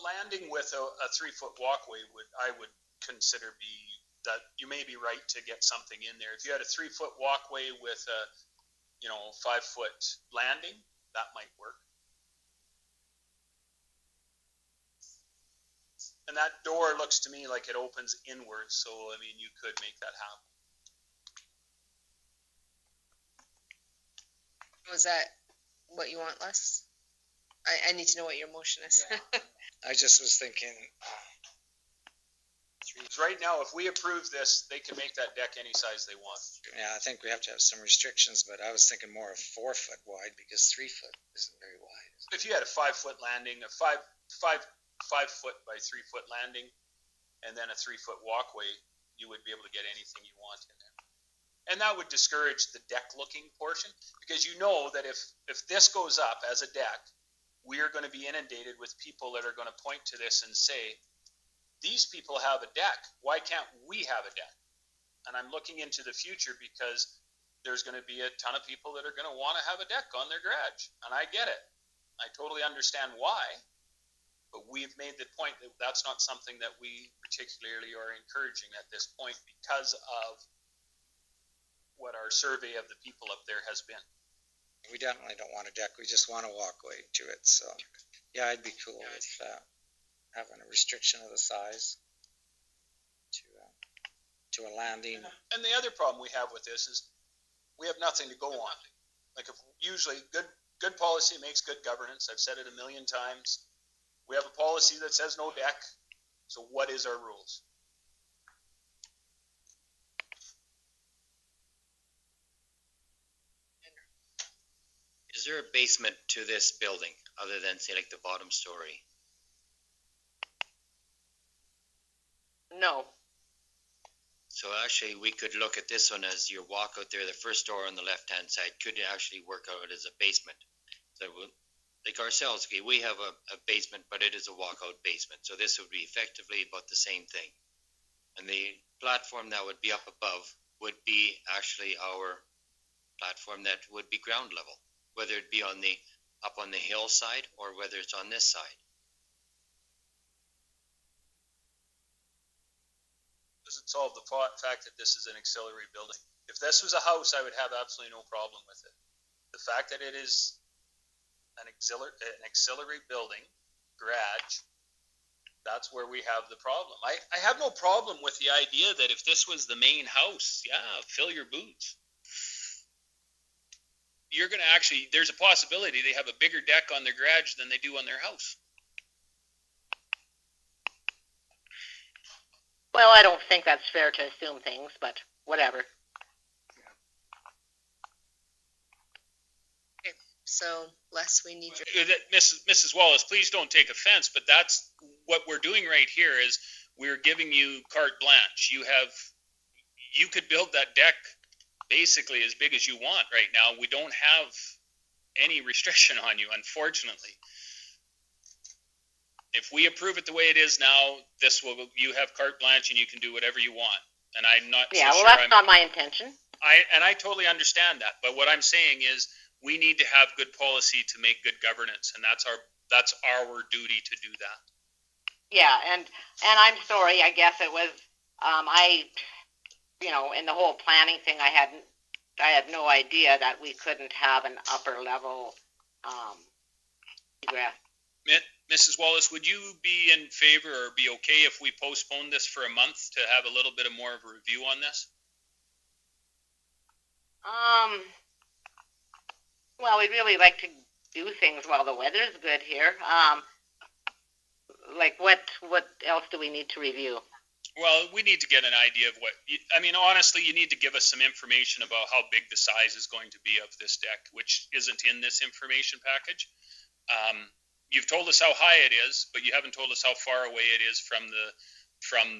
Landing with a 3-foot walkway I would consider be that you may be right to get something in there. If you had a 3-foot walkway with a 5-foot landing, that might work. And that door looks to me like it opens inwards, so I mean you could make that happen. Was that what you want, Les? I need to know what your motion is. I just was thinking, Right now, if we approve this, they can make that deck any size they want. yeah, I think we have to have some restrictions, but I was thinking more of 4 foot wide because 3 foot isn't very wide. If you had a 5-foot landing, a 5-foot by 3-foot landing, and then a 3-foot walkway, you would be able to get anything you want in there. And that would discourage the deck looking portion, because you know that if this goes up as a deck, we are going to be inundated with people that are going to point to this and say, these people have a deck. Why can't we have a deck? And I'm looking into the future because there's going to be a ton of people that are going to want to have a deck on their garage. And I get it. I totally understand why. But we've made the point that that's not something that we particularly are encouraging at this point because of what our survey of the people up there has been. We definitely don't want a deck. We just want a walkway to it. So, yeah, I'd be cool with having a restriction of the size to a landing. And the other problem we have with this is we have nothing to go on. Like usually good policy makes good governance. I've said it a million times. We have a policy that says no deck. So what is our rules? Is there a basement to this building other than, say, like the bottom story? No. So actually, we could look at this one as your walk out there, the first door on the left-hand side could actually work out as a basement. So like ourselves, okay, we have a basement, but it is a walkout basement. So this would be effectively about the same thing. And the platform that would be up above would be actually our platform that would be ground level, whether it be up on the hillside or whether it's on this side. Doesn't solve the fact that this is an auxiliary building. If this was a house, I would have absolutely no problem with it. The fact that it is an auxiliary building, garage, that's where we have the problem. I have no problem with the idea that if this was the main house, yeah, fill your boots. you're gonna actually, there's a possibility they have a bigger deck on their garage than they do on their house. Well, I don't think that's fair to assume things, but whatever. So, Les, we need your. Mrs. Wallace, please don't take offense, but that's what we're doing right here is we're giving you carte blanche. You could build that deck basically as big as you want right now. We don't have any restriction on you, unfortunately. If we approve it the way it is now, you have carte blanche and you can do whatever you want. And I'm not Yeah, so well, sure that's not my intention. I totally understand that, but what I'm saying is we need to have good policy to make good governance, and that's our duty to do that. Yeah, and I'm sorry. I guess it was in the whole planning thing, I had no idea that we couldn't have an upper level egress. Mrs. Wallace, would you be in favor or be okay if we postpone this for a month to have a little bit more of a review on this? Well, we'd really like to do things while the weather's good here. Like what else do we need to review? Well, we need to get an idea of honestly, you need to give us some information about how big the size is going to be of this deck, which isn't in this information package. You've told us how high it is, but you haven't told us how far away it is from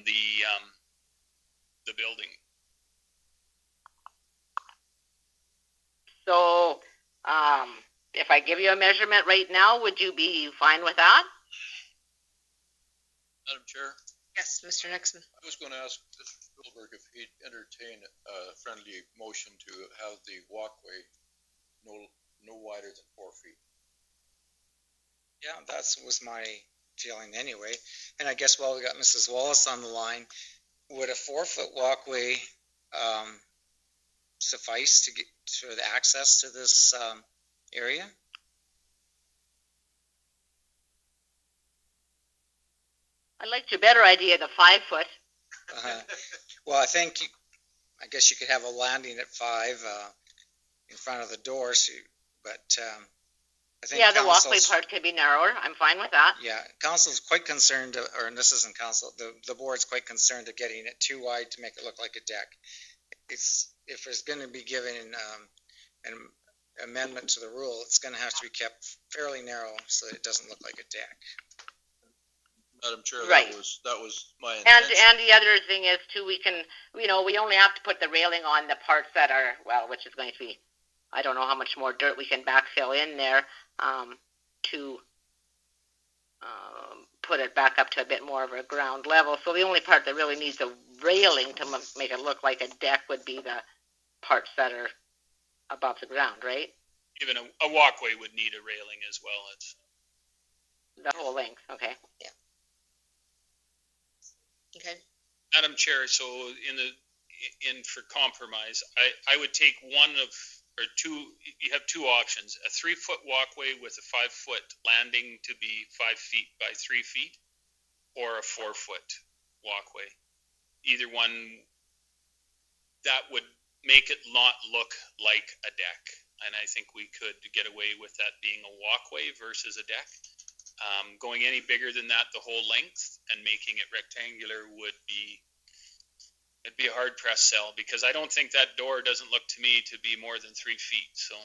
the building. So, if I give you a measurement right now, would you be fine with that? Madam Chair, Yes, Mr. Nixon. I was going to ask Mr. Spielberg if he'd entertain a friendly motion to have the walkway no wider than 4 feet. Yeah, that was my feeling anyway. And I guess while we got Mrs. Wallace on the line, would a 4-foot walkway suffice to get to the access to this area? I liked your better idea, the 5 foot. Well, I guess you could have a landing at 5 in front of the door, but I think the walkway part could be narrower. I'm fine with that. Yeah, council's quite concerned, or this isn't council, the board's quite concerned of getting it too wide to make it look like a deck. If it's going to be given an amendment to the rule, it's going to have to be kept fairly narrow so that it doesn't look like a deck. Madam Chair, right. that was my intention. And the other thing is too, we can, we only have to put the railing on the parts that are, which is going to be, I don't know how much more dirt we can backfill in there to put it back up to a bit more of a ground level. So the only part that really needs a railing to make it look like a deck would be the parts that are above the ground, right? Even a walkway would need a railing as well. It's the whole length, okay. Yeah. Okay. Madam Chair, so for compromise, I would take you have 2 options, a 3-foot walkway with a 5-foot landing to be 5 feet by 3 feet, or a 4-foot walkway. Either one, that would make it not look like a deck. And I think we could get away with that being a walkway versus a deck. Going any bigger than that, the whole length, and making it rectangular it'd be a hard press sell, because I don't think that door doesn't look to me to be more than 3 feet. So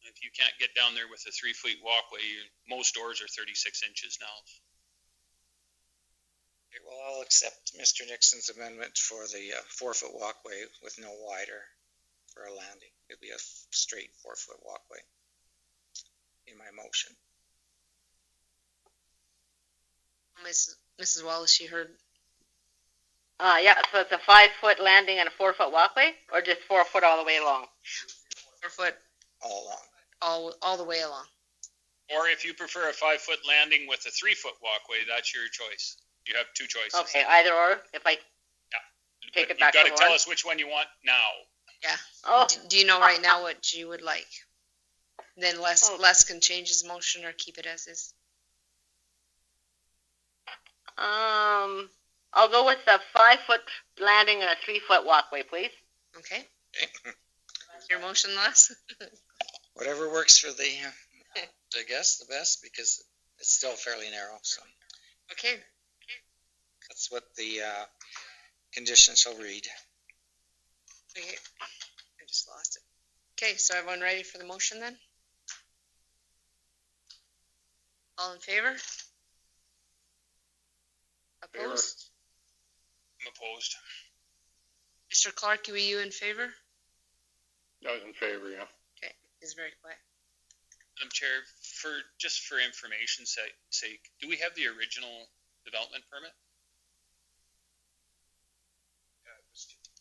if you can't get down there with a 3-foot walkway, most doors are 36 inches now. Okay, well, I'll accept Mr. Nixon's amendment for the 4-foot walkway with no wider for a landing. It'd be a straight 4-foot walkway in my motion. Mrs. Wallace, you heard. So it's a 5-foot landing and a 4-foot walkway, or just 4 foot all the way along? 4 foot. All along. All the way along. Or if you prefer a 5-foot landing with a 3-foot walkway, that's your choice. You have 2 choices. Okay, either or. If I take it back to you've got to tell us which one you want now. Yeah. Oh. Do you know right now what you would like? Then Les can change his motion or keep it as is. I'll go with the 5-foot landing and a 3-foot walkway, please. Okay. Your motion, Les? Whatever works for the, I guess, the best, because it's still fairly narrow, so Okay, that's what the, conditions shall read. okay, I just lost it. Okay, so everyone ready for the motion then? All in favor? Opposed? I'm opposed. Mr. Clark, were you in favor? I was in favor, yeah. Okay, he's very quiet. Madam Chair, just for information's sake, do we have the original development permit?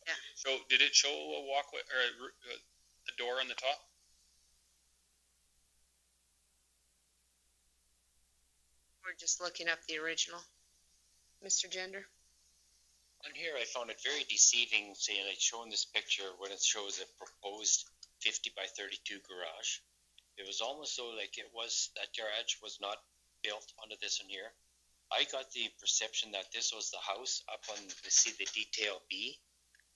Yeah. So did it show a walkway or a door on the top? We're just looking up the original. Mr. Gender? On here, I found it very deceiving, saying like showing this picture when it shows a proposed 50 by 32 garage. It was almost so like it was, that garage was not built onto this in here. I got the perception that this was the house up on, see the detail B,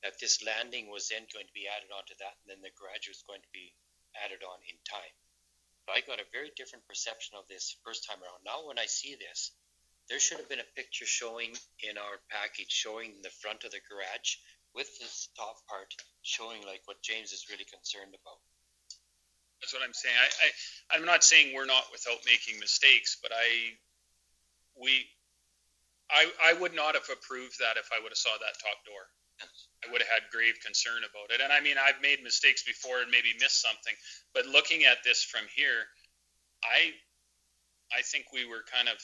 that this landing was then going to be added onto that, and then the garage was going to be added on in time. But I got a very different perception of this first time around. Now when I see this, there should have been a picture showing in our package, showing the front of the garage with this top part, showing like what James is really concerned about. That's what I'm saying. I'm not saying we're not without making mistakes, but I would not have approved that if I would have saw that top door. I would have had grave concern about it. And I mean, I've made mistakes before and maybe missed something, but looking at this from here, I think we were kind of,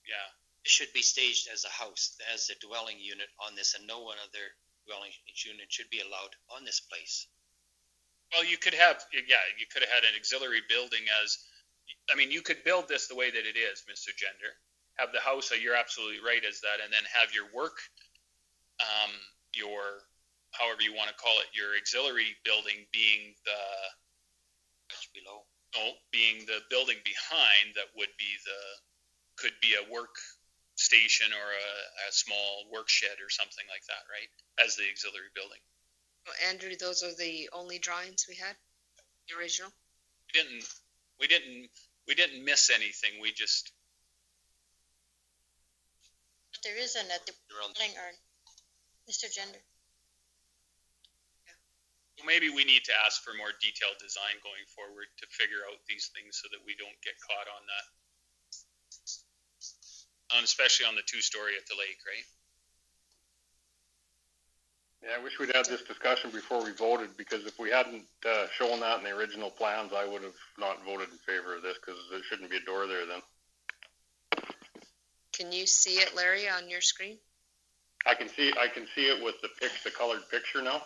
yeah. It should be staged as a house, as a dwelling unit on this, and no one other dwelling unit should be allowed on this place. Well, you could have, yeah, you could have had an auxiliary building as, I mean, you could build this the way that it is, Mr. Gender. Have the house, you're absolutely right as that, and then have your work, your, however you want to call it, your auxiliary building being the, below. No, being the building behind that would be the, could be a work station or a small work shed or something like that, right? As the auxiliary building. Well, Andrew, those are the only drawings we had? The original? We didn't miss anything. We just. But there isn't at the building, or Mr. Gender. Well, maybe we need to ask for more detailed design going forward to figure out these things so that we don't get caught on that. Especially on the 2-story at the lake, right? Yeah, I wish we'd had this discussion before we voted, because if we hadn't shown that in the original plans, I would have not voted in favor of this, because there shouldn't be a door there then. Can you see it, Larry, on your screen? I can see it with the colored picture now.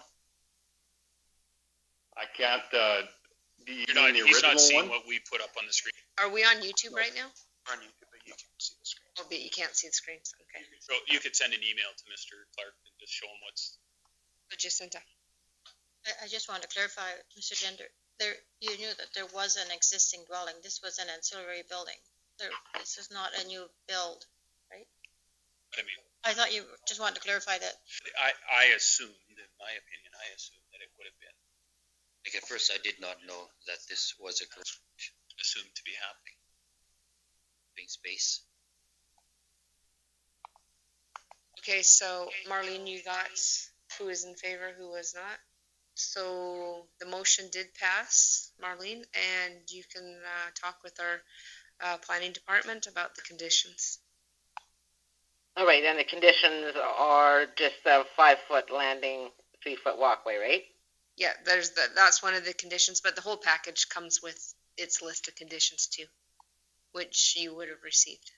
I can't, He's not seeing what we put up on the screen. Are we on YouTube right now? On YouTube, but you can see the screen. Oh, but you can't see the screens. Okay. So you could send an email to Mr. Clark and just show him what's. Jacinta. I just want to clarify, Mr. Gender, you knew that there was an existing dwelling. This was an ancillary building. This is not a new build, right? I mean, I thought you just wanted to clarify that. I assumed, in my opinion, that it would have been. Like at first, I did not know that this was a garage. Assumed to be happening. Being space. Okay, so Marlene, you got who is in favor, who was not. So the motion did pass, Marlene, and you can talk with our planning department about the conditions. All right, and the conditions are just a 5-foot landing, 3-foot walkway, right? Yeah, that's one of the conditions, but the whole package comes with its list of conditions too, which you would have received.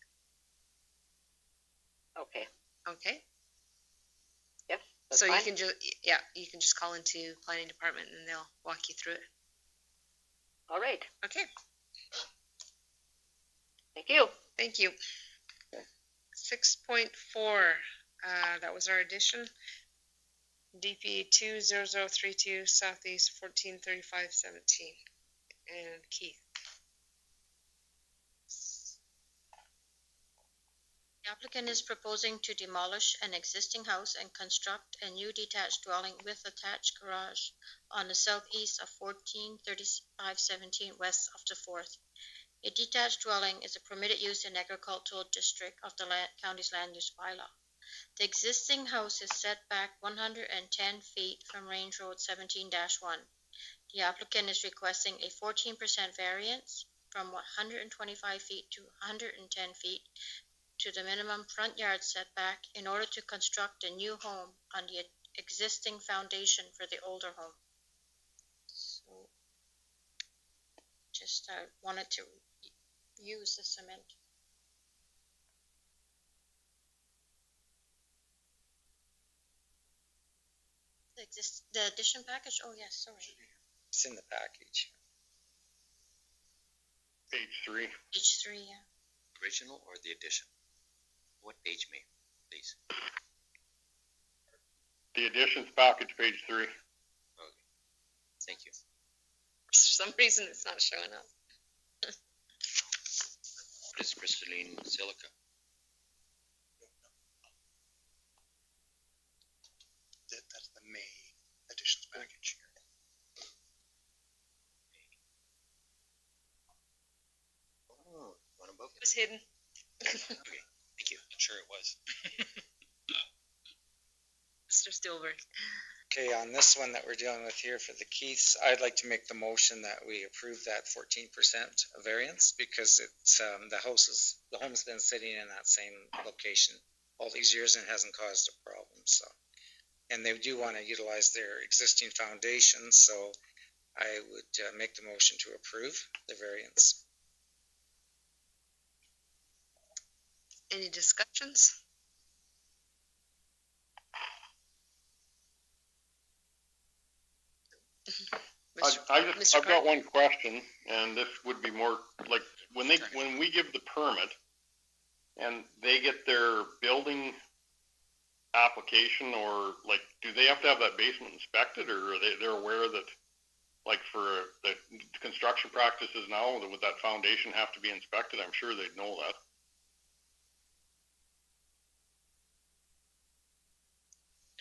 Okay. Okay. Yes. That's So fine. you can just call into planning department and they'll walk you through it. All right. Okay. Thank you. Thank you. 6.4, that was our addition. DP 20032 Southeast 143517. And Keith. Yeah, Applicant is proposing to demolish an existing house and construct a new detached dwelling with attached garage on the southeast of 143517 west of the 4th. A detached dwelling is a permitted use in agricultural district of the county's land use bylaw. The existing house is set back 110 feet from Range Road 17-1. The applicant is requesting a 14% variance from 125 feet to 110 feet to the minimum front yard setback in order to construct a new home on the existing foundation for the older home. So just wanted to use the cement. The addition package? Oh, yes, sorry. It's in the package. Page 3. Page 3, yeah. Original or the addition? What page, me, please? The additions package, page 3. Okay. Thank you. For some reason, it's not showing up. What is crystalline silica? That's the May additions package here. Oh, one above It was hidden. Okay, thank you. I'm sure it was. Mr. Stillberg. Okay, on this one that we're dealing with here for the Keiths, I'd like to make the motion that we approve that 14% variance because it's, the home's been sitting in that same location all these years and hasn't caused a problem, so. And they do want to utilize their existing foundation, so I would make the motion to approve the variance. Any discussions? I've got one question, and this would be more like when we give the permit and they get their building application, or like, do they have to have that basement inspected, or are they're aware that, like, for the construction practices now, would that foundation have to be inspected? I'm sure they'd know that.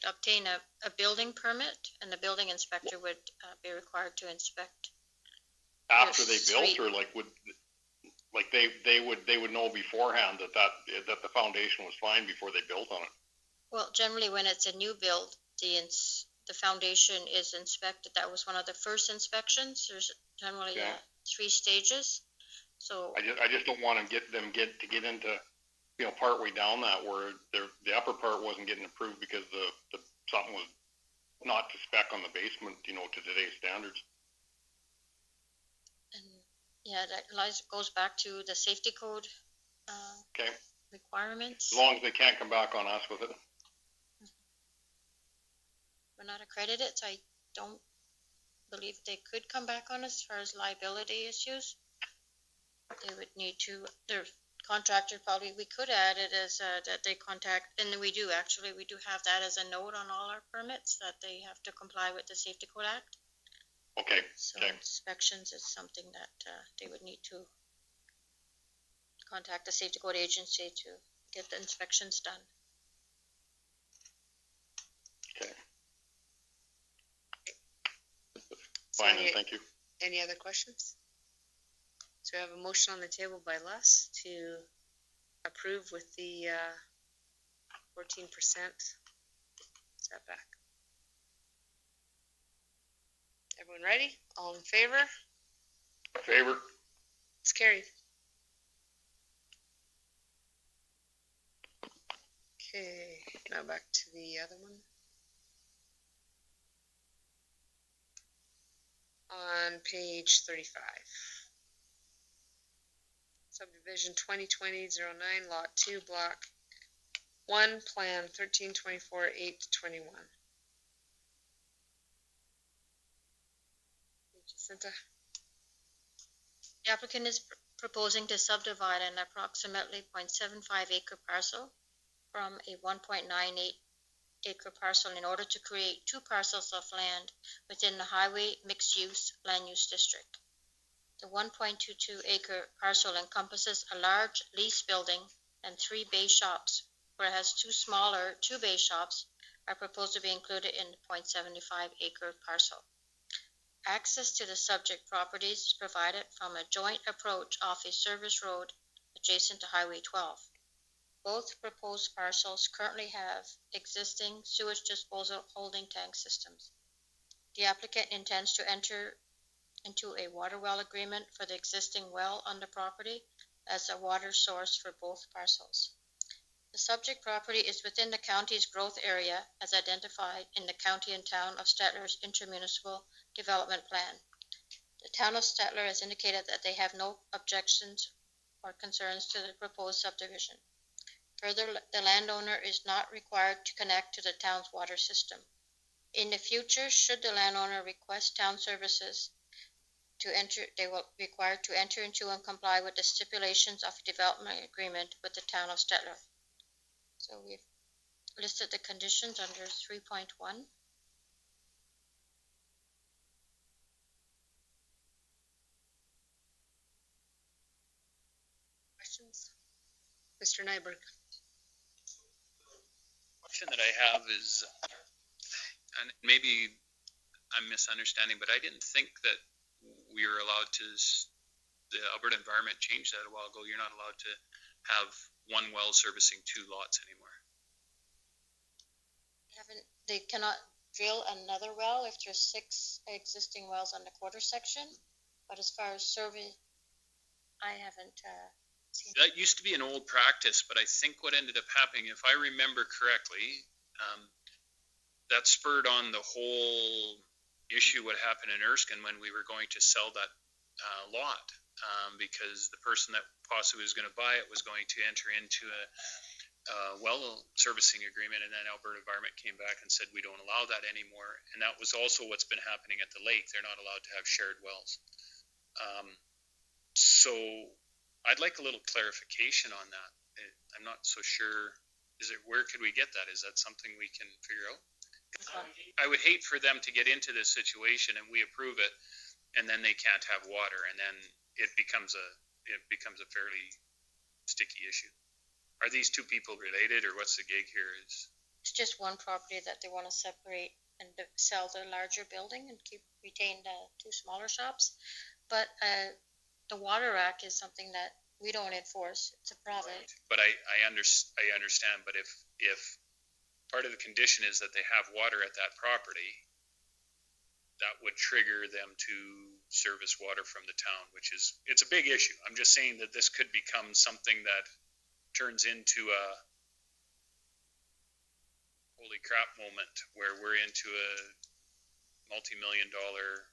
Obtain a building permit, and the building inspector would be required to inspect. After they built, or like they would know beforehand that the foundation was fine before they built on it. Well, generally, when it's a new build, the foundation is inspected. That was one of the first inspections. There's generally 3 stages. So I just don't want to get into, you know, partway down that where the upper part wasn't getting approved because the something was not to spec on the basement, you know, to today's standards. And yeah, that goes back to the safety code requirements. As long as they can't come back on us with it. We're not accredited, so I don't believe they could come back on us as far as liability issues. They would need to, their contractor probably, we could add it as that they contact, and we do have that as a note on all our permits, that they have to comply with the Safety Code Act. Okay. So inspections is something that they would need to contact the Safety Code Agency to get the inspections done. Okay. Fine, thank you. Any other questions? So we have a motion on the table by Les to approve with the 14% setback. Everyone ready? All in favor? Favor. It's carried. Okay, now back to the other one. On page 35. Subdivision 2020-09, Lot 2, Block 1, Plan 1324, 8-21. Jacinta. The applicant is proposing to subdivide an approximately 0.75 acre parcel from a 1.98 acre parcel in order to create 2 parcels of land within the highway mixed-use land use district. The 1.22 acre parcel encompasses a large lease building and 3 bay shops, whereas 2 smaller 2 bay shops are proposed to be included in the 0.75 acre parcel. Access to the subject properties is provided from a joint approach off a service road adjacent to Highway 12. Both proposed parcels currently have existing sewage disposal holding tank systems. The applicant intends to enter into a water well agreement for the existing well on the property as a water source for both parcels. The subject property is within the county's growth area as identified in the County and Town of Stettler's intermunicipal development plan. The Town of Stettler has indicated that they have no objections or concerns to the proposed subdivision. Further, the landowner is not required to connect to the town's water system. In the future, should the landowner request town services to enter, they will be required to enter into and comply with the stipulations of a development agreement with the Town of Stettler. So we've listed the conditions under 3.1. Questions? Mr. Nyberg. Question that I have is, and maybe I'm misunderstanding, but I didn't think that we were allowed to, the Alberta Environment changed that a while ago. You're not allowed to have one well servicing 2 lots anymore. They cannot drill another well if there's 6 existing wells on the quarter section, but as far as survey, I haven't seen. That used to be an old practice, but I think what ended up happening, if I remember correctly, that spurred on the whole issue what happened in Erskine when we were going to sell that lot, because the person that possibly was going to buy it was going to enter into a well servicing agreement, and then Alberta Environment came back and said we don't allow that anymore. And that was also what's been happening at the lake. They're not allowed to have shared wells. So I'd like a little clarification on that. I'm not so sure. Where could we get that? Is that something we can figure out? I would hate for them to get into this situation and we approve it, and then they can't have water, and then it becomes a fairly sticky issue. Are these 2 people related, or what's the gig here? It's just one property that they want to separate and sell the larger building and retain the 2 smaller shops. But the water rack is something that we don't enforce. It's a province. Right. But I understand. But if part of the condition is that they have water at that property, that would trigger them to service water from the town, it's a big issue. I'm just saying that this could become something that turns into a holy crap moment where we're into a multi-million-dollar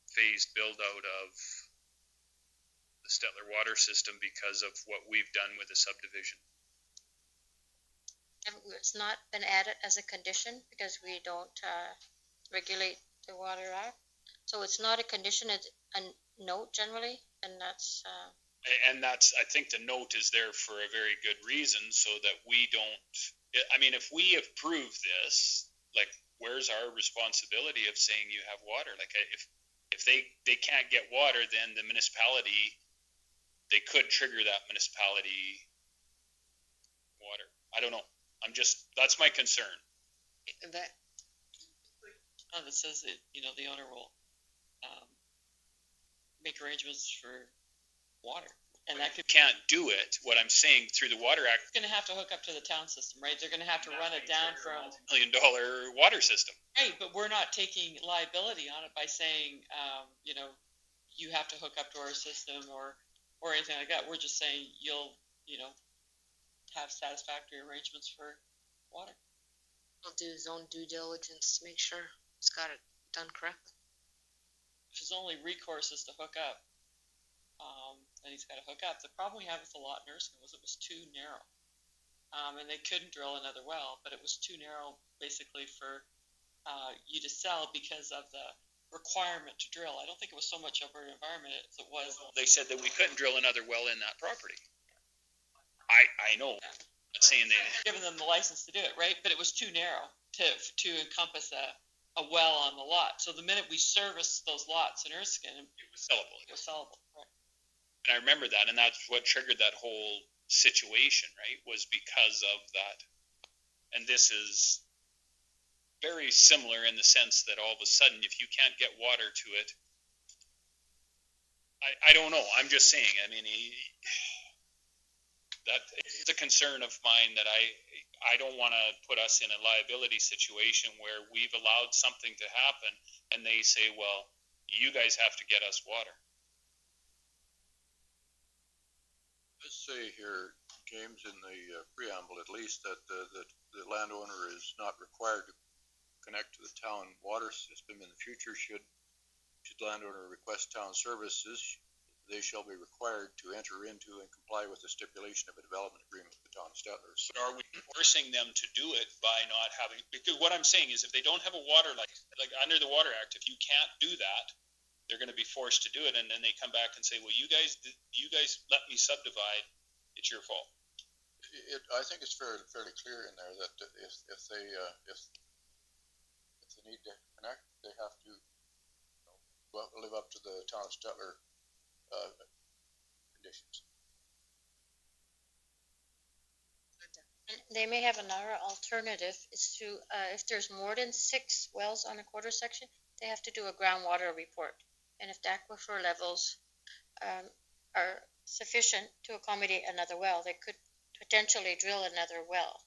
phased build out of the Stettler water system because of what we've done with the subdivision. It's not been added as a condition because we don't regulate the water act. So it's not a condition, it's a note generally, and that's... I think the note is there for a very good reason, so that we don't, I mean, if we approve this, like, where's our responsibility of saying you have water? Like, if they can't get water, then the municipality, they could trigger that municipality water. I don't know. That's my concern. That that says that, the owner will make arrangements for water. And that can't do it. What I'm saying through the Water Act, it's going to have to hook up to the town system, right? They're going to have to run it down from $1 million water system. Right, but we're not taking liability on it by saying, you have to hook up to our system or anything like that. We're just saying you'll, have satisfactory arrangements for water. He'll do his own due diligence to make sure he's got it done correctly. His only recourse is to hook up. And he's got to hook up. The problem we had with the lot in Erskine was it was too narrow. And they couldn't drill another well, but it was too narrow basically for you to sell because of the requirement to drill. I don't think it was so much over environment as it was. They said that we couldn't drill another well in that property. I know. I'm not saying they given them the license to do it, right? But it was too narrow to encompass a well on the lot. So the minute we serviced those lots in Erskine, it was sellable. It was sellable, right? And I remember that, and that's what triggered that whole situation, right, was because of that. And this is very similar in the sense that all of a sudden, if you can't get water to it, I don't know. I'm just saying. I mean, that is a concern of mine that I don't want to put us in a liability situation where we've allowed something to happen and they say, well, you guys have to get us water. Let's say here, James, in the preamble at least, that the landowner is not required to connect to the town water system in the future. Should landowner request town services, they shall be required to enter into and comply with the stipulation of a development agreement with the town of Stettler. But are we forcing them to do it by not having, because what I'm saying is if they don't have a water, like under the Water Act, if you can't do that, they're going to be forced to do it, and then they come back and say, well, you guys let me subdivide, it's your fault. I think it's fairly clear in there that if they need to connect, they have to live up to the town of Stettler conditions. And they may have another alternative is to, if there's more than 6 wells on a quarter section, they have to do a groundwater report. And if the aquifer levels are sufficient to accommodate another well, they could potentially drill another well.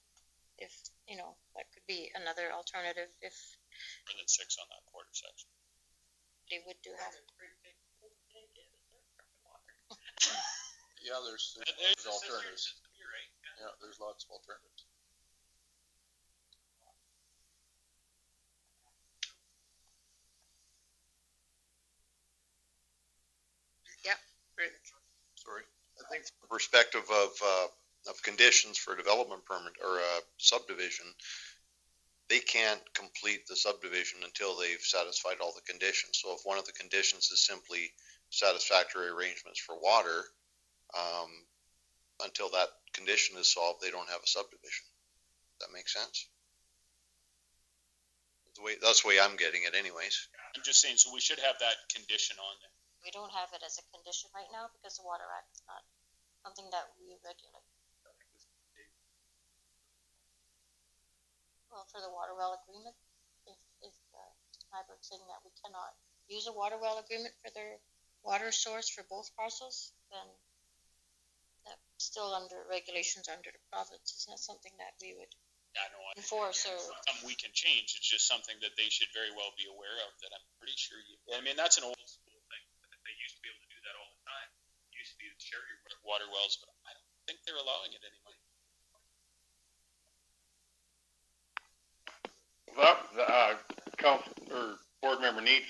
If, that could be another alternative if More than 6 on that quarter section. they would do that. Yeah, there's alternatives. Yeah, there's lots of alternatives. Sorry. I think from the perspective of conditions for a development permit or a subdivision, they can't complete the subdivision until they've satisfied all the conditions. So if one of the conditions is simply satisfactory arrangements for water, until that condition is solved, they don't have a subdivision. Does that make sense? That's the way I'm getting it anyways. I'm just saying, so we should have that condition on there. We don't have it as a condition right now because the Water Act is not something that we regulate. Well, for the water well agreement, if Nyberg's saying that we cannot use a water well agreement for their water source for both parcels, then that's still under regulations under the province. It's not something that we would enforce or something we can change. It's just something that they should very well be aware of. That I'm pretty sure I mean, that's an old school thing. They used to be able to do that all the time. It used to be to share your water wells, but I don't think they're allowing it anymore. Board member Neats.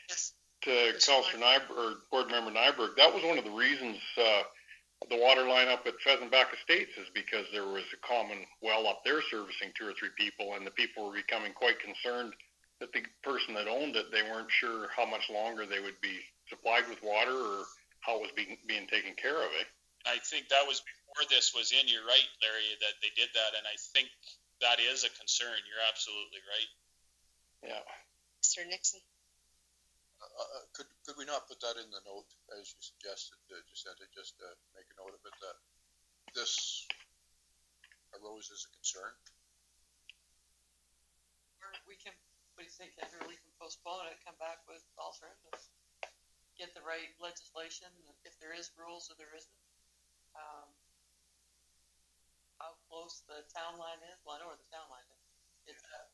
Yes. To Councillor Nyberg, or Board member Nyberg, that was one of the reasons the water line up at Pheasantback Estates is because there was a common well up there servicing 2 or 3 people, and the people were becoming quite concerned that the person that owned it, they weren't sure how much longer they would be supplied with water or how it was being taken care of. I think that was before this was in. You're right, Larry, that they did that, and I think that is a concern. You're absolutely right. Yeah. Mr. Nixon. Could we not put that in the note as you suggested, Jacinta, just make a note of it that this arose as a concern? Or we can, what do you think, Andrew? We can postpone it, come back with alternatives, get the right legislation, if there is rules or there isn't. How close the town line is? Well, I know where the town line is. It's how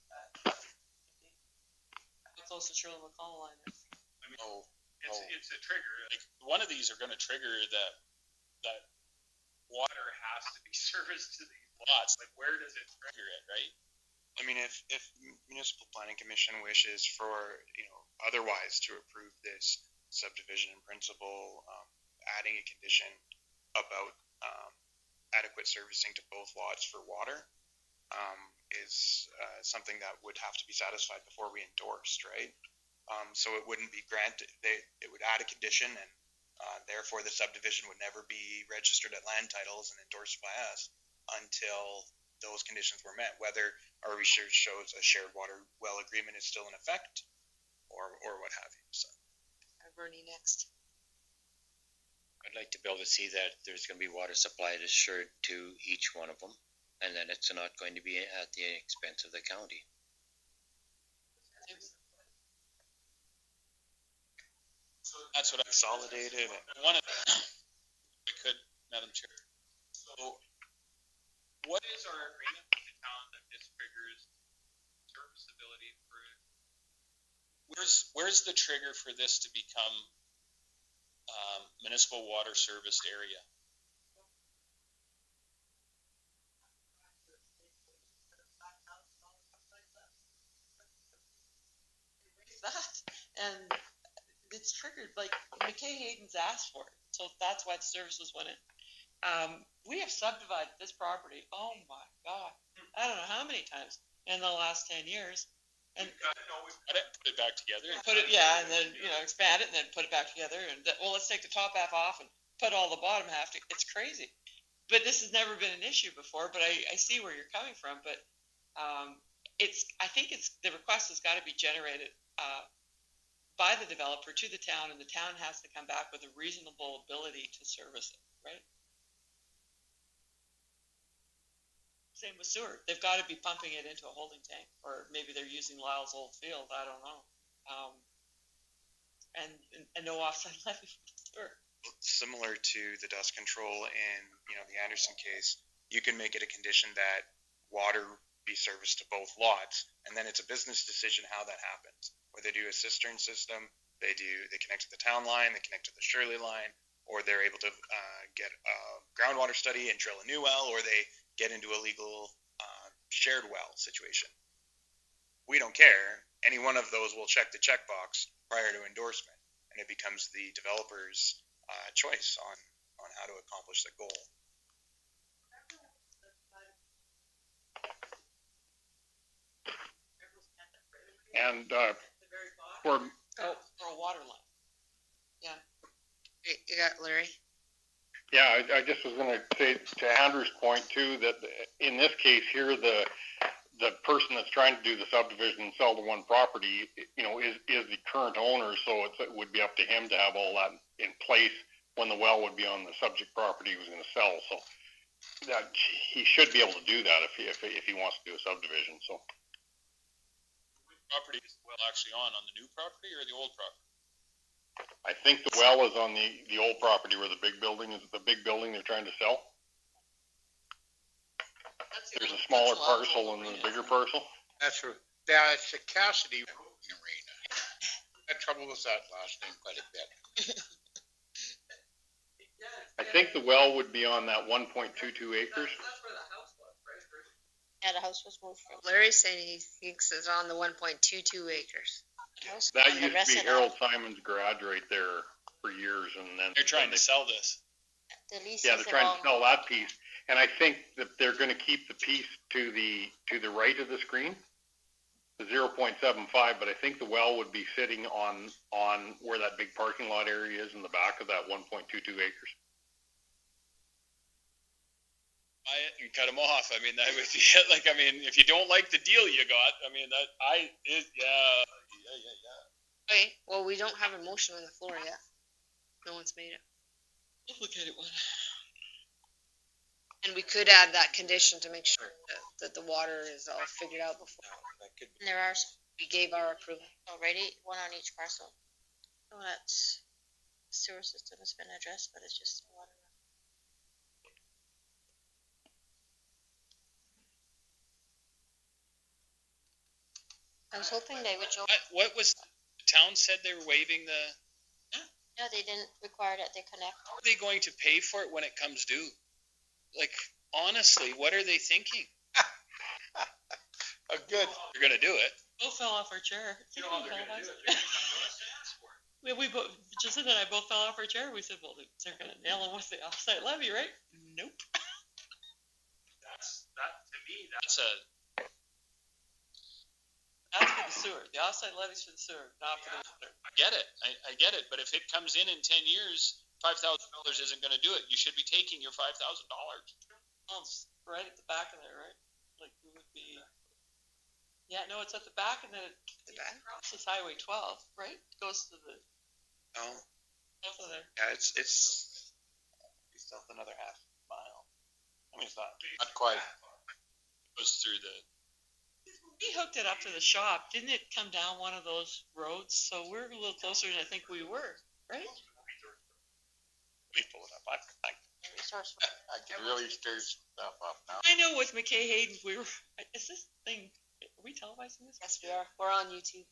close the Shirley-McConnell line is. I mean, it's a trigger. Like, one of these are going to trigger that water has to be serviced to these lots. Like, where does it trigger it, right? I mean, if municipal planning commission wishes for, otherwise to approve this subdivision in principle, adding a condition about adequate servicing to both lots for water is something that would have to be satisfied before we endorsed, right? So it wouldn't be granted. It would add a condition, and therefore the subdivision would never be registered at land titles and endorsed by us until those conditions were met. Whether our research shows a shared water well agreement is still in effect, or what have you. So. Bernie next. I'd like to be able to see that there's gonna be water supply assured to each one of them, and then it's not going to be at the expense of the county. That's what I consolidated. One of, I could, Madam Chair. So, what is our agreement with the town that this triggers serviceability for? Where's the trigger for this to become municipal water serviced area? That, and it's triggered, like, McKay Hayden's asked for it, so that's why the services went in. We have subdivided this property, oh my God, I don't know how many times in the last 10 years. And Put it back together. put it, yeah, and then, expand it and then put it back together and, well, let's take the top half off and put all the bottom half to, it's crazy. But this has never been an issue before, but I see where you're coming from, but, I think the request has got to be generated, by the developer to the town, and the town has to come back with a reasonable ability to service it, right? Same with sewer. They've got to be pumping it into a holding tank, or maybe they're using Lyle's old field. I don't know. And no offsite levy for the sewer. Similar to the dust control in, the Anderson case, you can make it a condition that water be serviced to both lots, and then it's a business decision how that happens. Whether they do a cistern system, they connect to the town line, they connect to the Shirley line, or they're able to get a groundwater study and drill a new well, or they get into a legal shared well situation. We don't care. Any one of those will check the checkbox prior to endorsement, and it becomes the developer's choice on how to accomplish the goal. And for a water line. Yeah. You got Larry? Yeah, I just was going to say to Andrew's point too, that in this case here, the person that's trying to do the subdivision and sell the one property, is the current owner, so it would be up to him to have all that in place when the well would be on the subject property he was going to sell. So that he should be able to do that if he wants to do a subdivision. So. Property is the well actually on the new property or the old property? I think the well is on the old property where the big building is, the big building they're trying to sell. There's a smaller parcel and a bigger parcel. That's true. Yeah, it's the Cassidy Arena. I had trouble with that last name quite a bit. I think the well would be on that 1.22 acres. That's where the house was, right? Yeah, the house was moved from. Larry's saying he thinks it's on the 1.22 acres. That used to be Harold Simon's garage right there for years, and then They're trying to sell this. Yeah, they're trying to sell that piece, and I think that they're going to keep the piece to the right of the screen, the 0.75. But I think the well would be sitting on where that big parking lot area is in the back of that 1.22 acres. Buy it and cut them off. I mean, that would be like. I mean, if you don't like the deal you got, I mean, yeah. Okay, well, we don't have a motion on the floor yet. No one's made it. We'll look at it one. And we could add that condition to make sure that the water is all figured out before And there are we gave our approval. already one on each parcel. So that's sewer system has been addressed, but it's just the water. I was hoping they would join. What was the town said they were waiving the? No, they didn't require that they connect. How are they going to pay for it when it comes due? Like, honestly, what are they thinking? Good. They're going to do it. Both fell off our chair. You know how they're going to do it. They're going to come to us and ask for it. We both, Jacinda and I both fell off our chair. We said, well, they're going to nail them with the offsite levy, right? Nope. To me, that's a. That's for the sewer. The offsite levy's for the sewer, not for the water. I get it. I get it. But if it comes in 10 years, $5,000 isn't going to do it. You should be taking your $5,000. Well, it's right at the back of there, right? Like it would be. Yeah, no, it's at the back, and then it crosses Highway 12, right? It goes to the. Oh. Both of there. Yeah, it's south another half mile. I mean, it's not quite. Goes through the, We hooked it up to the shop. Didn't it come down one of those roads? So we're a little closer than I think we were, right? Let me pull it up. I can really stir stuff up now. I know with McKay Hayden, we were, is this thing, are we televising this? Yes, we are. We're on YouTube.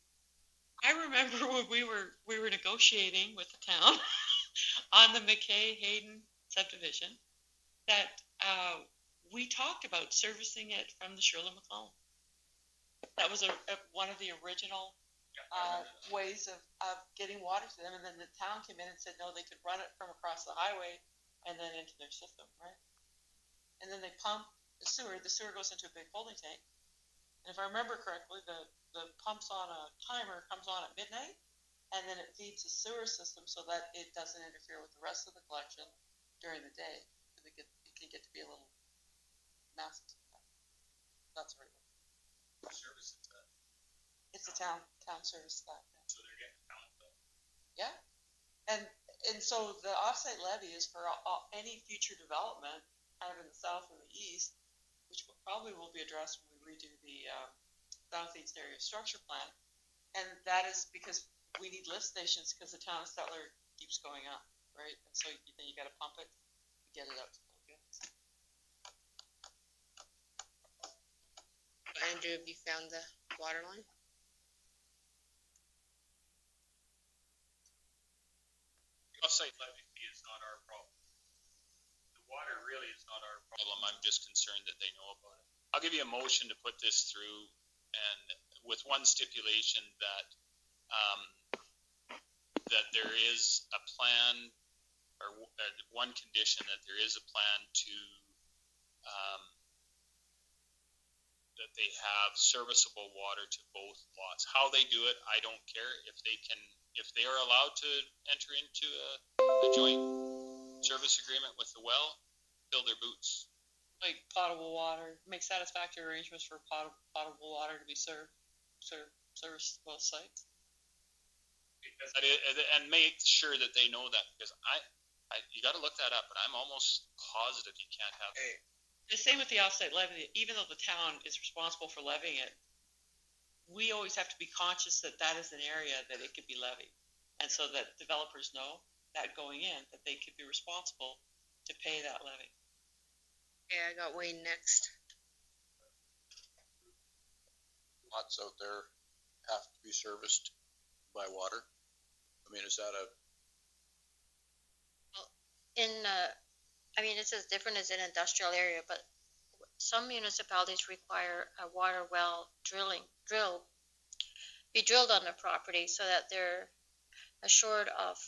I remember when we were negotiating with the town on the McKay Hayden subdivision that we talked about servicing it from the Shirley McCollum. That was one of the original ways of getting water to them, and then the town came in and said no, they could run it from across the highway and then into their system, right? And then they pump the sewer. The sewer goes into a big holding tank, and if I remember correctly, the pumps on a timer comes on at midnight, and then it feeds the sewer system so that it doesn't interfere with the rest of the collection during the day. It can get to be a little massive. That's right. service is that, It's a town service that. so they're getting town bill. Yeah. And so the offsite levy is for any future development kind of in the south and the east, which probably will be addressed when we redo the southeast area structure plan. And that is because we need lift stations because the town of Stettler keeps going up, right? And so then you got to pump it to get it out to the lagoons. Andrew, have you found the water line? Offsite levy fee is not our problem. The water really is not our problem. I'm just concerned that they know about it. I'll give you a motion to put this through, and with one stipulation that that there is a plan, or one condition that there is a plan to that they have serviceable water to both lots. How they do it, I don't care. If they are allowed to enter into a joint service agreement with the well, fill their boots. Like potable water, make satisfactory arrangements for potable water to be serviced to both sites. And make sure that they know that, because you got to look that up, but I'm almost positive you can't have. The same with the offsite levy. Even though the town is responsible for levying it, we always have to be conscious that that is an area that it could be levied, and so that developers know that going in that they could be responsible to pay that levy. Okay, I got Wayne next. Lots out there have to be serviced by water. I mean, is that It's as different as an industrial area, but some municipalities require a water well be drilled on the property so that they're assured of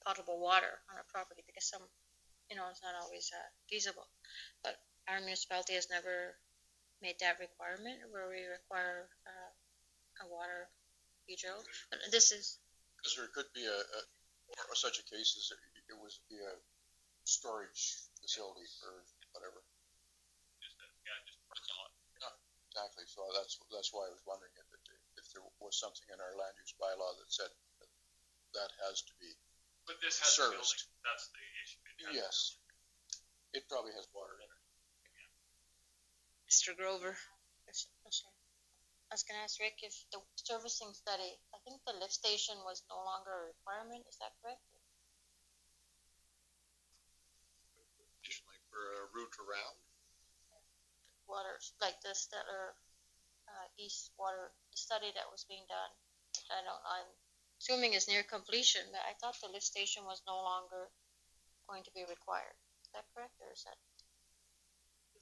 potable water on a property, because some, it's not always feasible. But our municipality has never made that requirement where we require a water be drilled. But this is. because there could be such a case as it was be a storage facility or whatever. Just parking lot. Exactly. So that's why I was wondering if there was something in our land use bylaw that said that has to be. But this has a building. Serviced. That's the issue. Yes. It probably has water in it. Mr. Grover. I was going to ask Rick if the servicing study, I think the lift station was no longer a requirement. Is that correct? Additionally, for a route around, Water, like the Stettler East water study that was being done. I'm assuming is near completion, but I thought the lift station was no longer going to be required. Is that correct, or is that?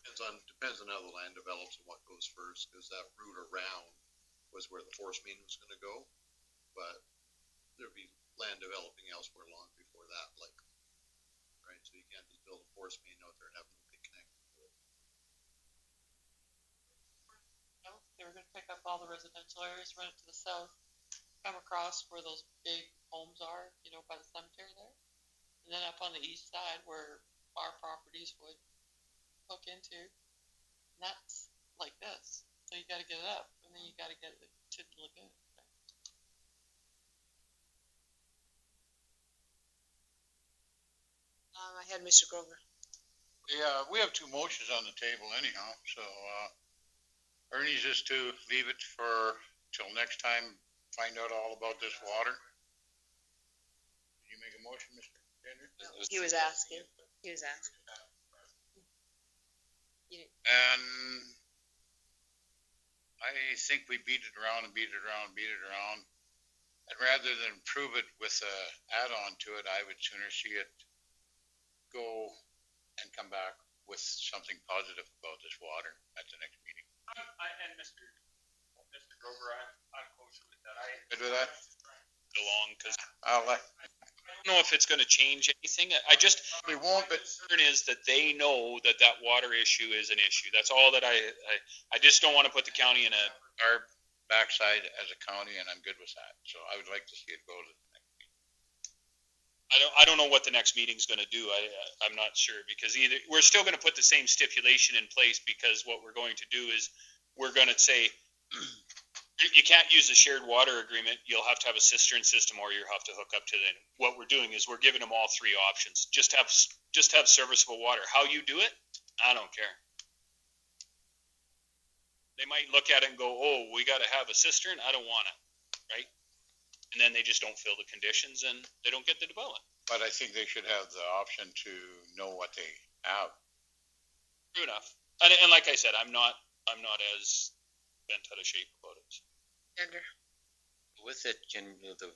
depends on how the land develops and what goes first, because that route around was where the force main was gonna go, but there'd be land developing elsewhere long before that, likely. Right, so you can't just build a force main out there and have nobody connected to it. They were going to pick up all the residential areas, run it to the south, come across where those big homes are, by the cemetery there, and then up on the east side where our properties would hook into. And that's like this. So you got to get it up, and then you got to get it to the lagoon. ahead, Mr. Grover. Yeah, we have two motions on the table anyhow, so, Ernie's is to leave it for, till next time, find out all about this water. Did you make a motion, Mr. Tender? He was asking. And I think we beat it around and beat it around and beat it around. And rather than prove it with a add-on to it, I would sooner see it go and come back with something positive about this water at the next meeting. And Mr. Grover, I'm kosher with that. Good with that? Along, because I'll let, I don't know if it's gonna change anything. I just, we won't, but concern is that they know that that water issue is an issue. That's all that I just don't want to put the county in our backside as a county, and I'm good with that. So I would like to see it go to the next meeting. I don't know what the next meeting's gonna do. I'm not sure, because either, we're still gonna put the same stipulation in place, because what we're going to do is, we're gonna say, you can't use the shared water agreement, you'll have to have a cistern system, or you'll have to hook up to the, what we're doing is, we're giving them all three options. Just have serviceable water. How you do it, I don't care. They might look at it and go, oh, we gotta have a cistern, I don't want it, right? And then they just don't fill the conditions, and they don't get the development. But I think they should have the option to know what they have. True enough. And like I said, I'm not as bent out of shape about it. Tender. With it, the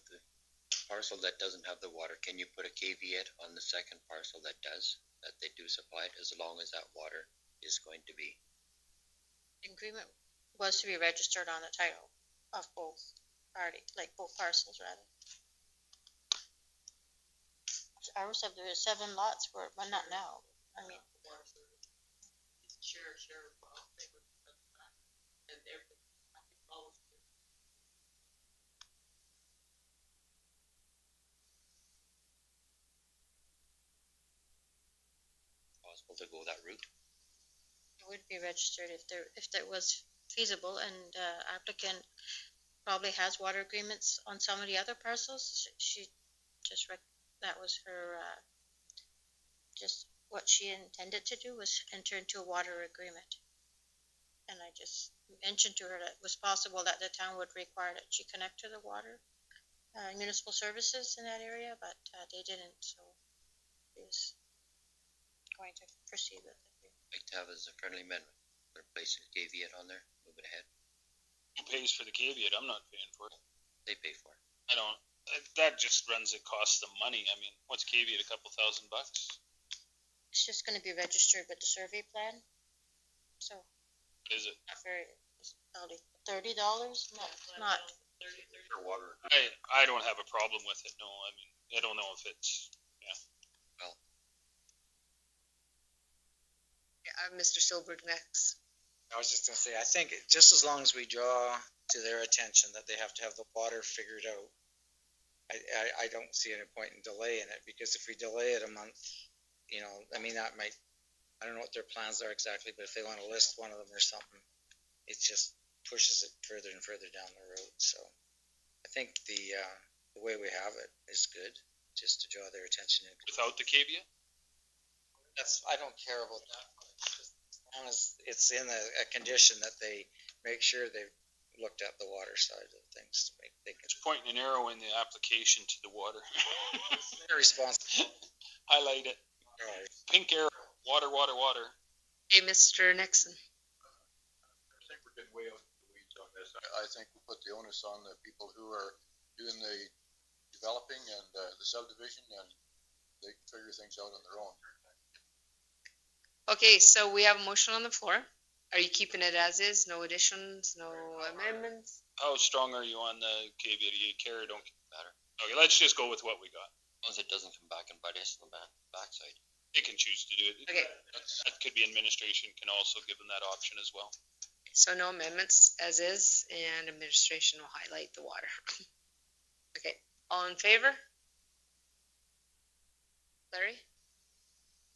parcel that doesn't have the water, can you put a caveat on the second parcel that does, that they do supply it, as long as that water is going to be? Agreement was to be registered on the title of both like both parcels rather. Ours have, there are 7 lots for it, but not now. I mean. Possible to go that route? It would be registered if that was feasible, and applicant probably has water agreements on some of the other parcels. She just that was her just what she intended to do was enter into a water agreement. And I just mentioned to her that it was possible that the town would require that she connect to the water municipal services in that area, but they didn't, so she was going to proceed with it. Like to have as a friendly amendment, put a place a caveat on there, move it ahead. Who pays for the caveat? I'm not paying for it. They pay for it. I don't, that just it costs them money. I mean, what's caveat, a couple $1,000? It's just going to be registered with the survey plan, so. Is it? Not very, $30? Not. For water. I don't have a problem with it, no. I mean, I don't know if it's, yeah. Well. Yeah, Mr. Silberg next. I was just gonna say, I think just as long as we draw to their attention that they have to have the water figured out, I don't see any point in delaying it, because if we delay it a month, you know, I mean, that might, I don't know what their plans are exactly, but if they want to list one of them or something, it just pushes it further and further down the road. So I think the way we have it is good, just to draw their attention. Without the caveat? I don't care about that. As long as it's in a condition that they make sure they've looked at the water side of things. It's pointing an arrow in the application to the water. They're responsible. Highlight it. Right. Pink arrow. Water, water, water. Hey, Mr. Nixon. I think we're getting way out of the weeds on this. I think we put the onus on the people who are doing the developing and the subdivision, and they can figure things out on their own. Okay, so we have a motion on the floor. Are you keeping it as is? No additions, no amendments? How strong are you on the caveat? Do you care or don't matter? Okay, let's just go with what we got. As long as it doesn't come back and bite us on the backside. They can choose to do it. Okay. That could be administration can also give them that option as well. So no amendments as is, and administration will highlight the water. Okay, all in favor? Larry?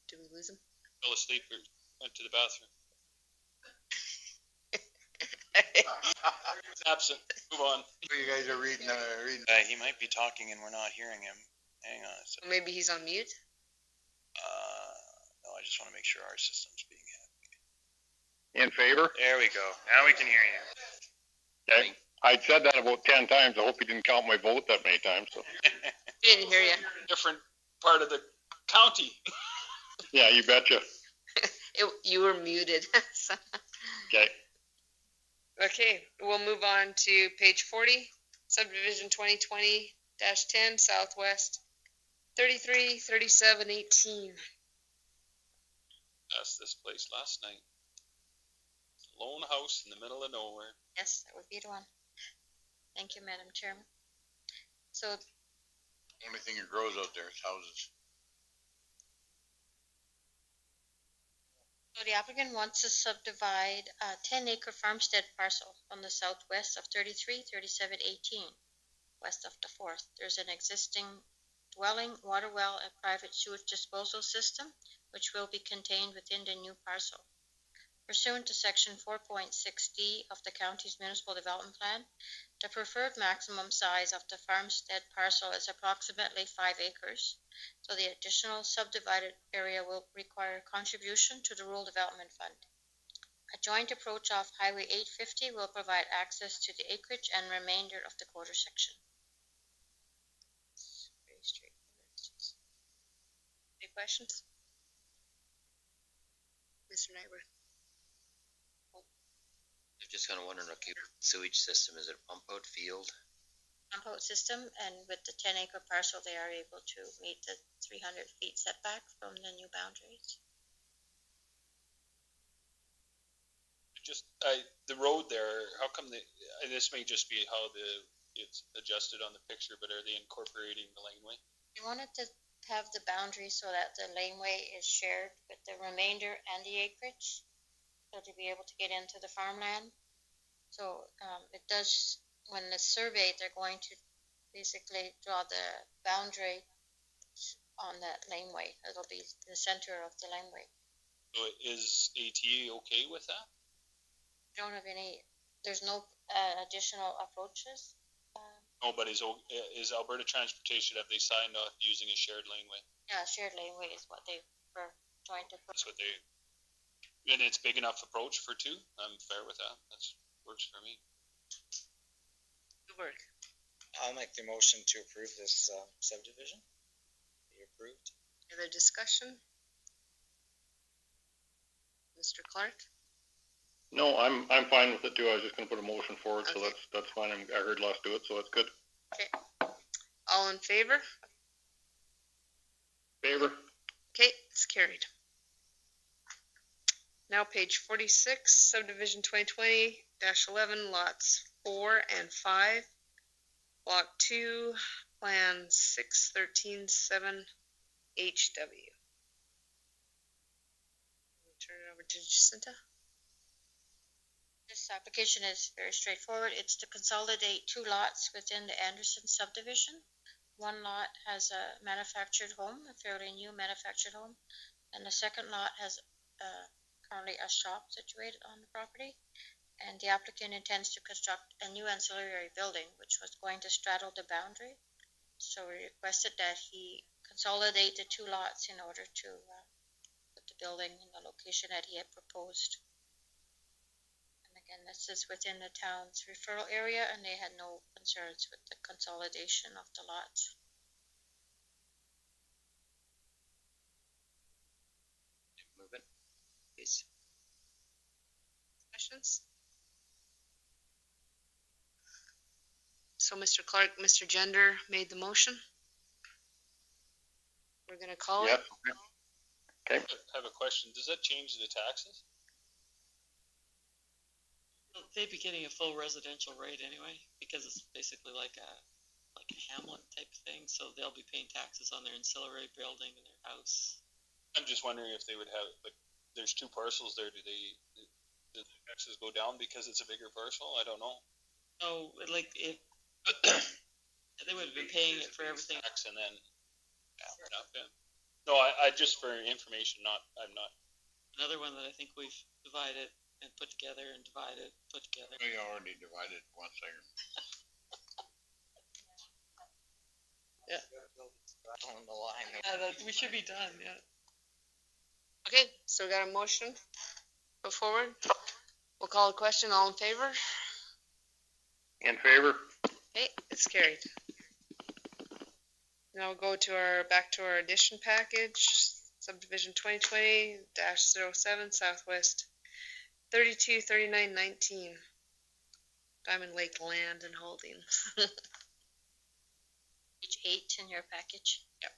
Did we lose him? Fell asleep or went to the bathroom. Absent. Move on. You guys are reading. He might be talking and we're not hearing him. Hang on a second. Maybe he's on mute? No, I just want to make sure our system's being In favor? There we go. Now we can hear you. Okay. I'd said that about 10 times. I hope you didn't count my vote that many times, so. Didn't hear you. Different part of the county. Yeah, you betcha. You were muted. Okay. Okay, we'll move on to page 40, subdivision 2020-10, southwest, 33, 37, 18. Asked this place last night. Lone house in the middle of nowhere. Yes, that would be the one. Thank you, Madam Chairman. So Only thing that grows out there is houses. So the applicant wants to subdivide a 10-acre farmstead parcel on the southwest of 33, 37, 18, west of the 4th. There's an existing dwelling, water well, and private sewage disposal system, which will be contained within the new parcel. Pursuant to Section 4.6D of the county's municipal development plan, the preferred maximum size of the farmstead parcel is approximately 5 acres. So the additional subdivided area will require a contribution to the Rural Development Fund. A joint approach off Highway 850 will provide access to the acreage and remainder of the quarter section. It's very straightforward. Any questions? Mr. Nyberg? I'm just kind of wondering, okay, sewage system, is it a pump out field? Pump out system, and with the 10-acre parcel, they are able to meet the 300 feet setback from the new boundaries. Just the road there. How come this may just be how it's adjusted on the picture, but are they incorporating the laneway? We wanted to have the boundary so that the laneway is shared with the remainder and the acreage, so to be able to get into the farmland. So it does, when it's surveyed, they're going to basically draw the boundary on that laneway. It'll be the center of the laneway. So is AT okay with that? We don't have any, there's no additional approaches. No, but is Alberta Transportation, have they signed off using a shared laneway? Yeah, shared laneway is what they prefer, joint approach. That's what they, and it's big enough approach for two. I'm fair with that. That works for me. Good work. I'll make the motion to approve this subdivision. Be approved. Other discussion? Mr. Clark? No, I'm fine with it too. I was just gonna put a motion forward, so that's fine. I heard Les do it, so that's good. Okay. All in favor? Favor? Okay, it's carried. Now page 46, subdivision 2020-11, lots 4 and 5, block 2, plan 613-7 HW. Turn it over to Jacinta. This application is very straightforward. It's to consolidate 2 lots within the Anderson subdivision. One lot has a manufactured home, a fairly new manufactured home, and the second lot has currently a shop situated on the property. And the applicant intends to construct a new ancillary building, which was going to straddle the boundary. So we requested that he consolidate the 2 lots in order to put the building in the location that he had proposed. And this is within the town's referral area, and they had no concerns with the consolidation of the lots. Move it, please. Questions? So Mr. Clark, Mr. Gender made the motion. We're gonna call it. Okay. I have a question. Does that change the taxes? They'd be getting a full residential rate anyway, because it's basically like a hamlet type thing, so they'll be paying taxes on their ancillary building and their house. I'm just wondering if they would have, like, there's 2 parcels there, do the taxes go down because it's a bigger parcel? I don't know. No, like, if, they would have been paying it for everything. Tax and then, yeah. No, I just for information, I'm not. Another one that I think we've divided and put together and divided, put together. We already divided one second. Yeah. On the line. We should be done, yeah. Okay, so we got a motion, go forward. We'll call a question, all in favor? In favor? Okay, it's carried. Now we'll go to back to our addition package, subdivision 2020-07, Southwest 323919. Diamond Lake Land and Holdings. Page 8 in your package. Yep.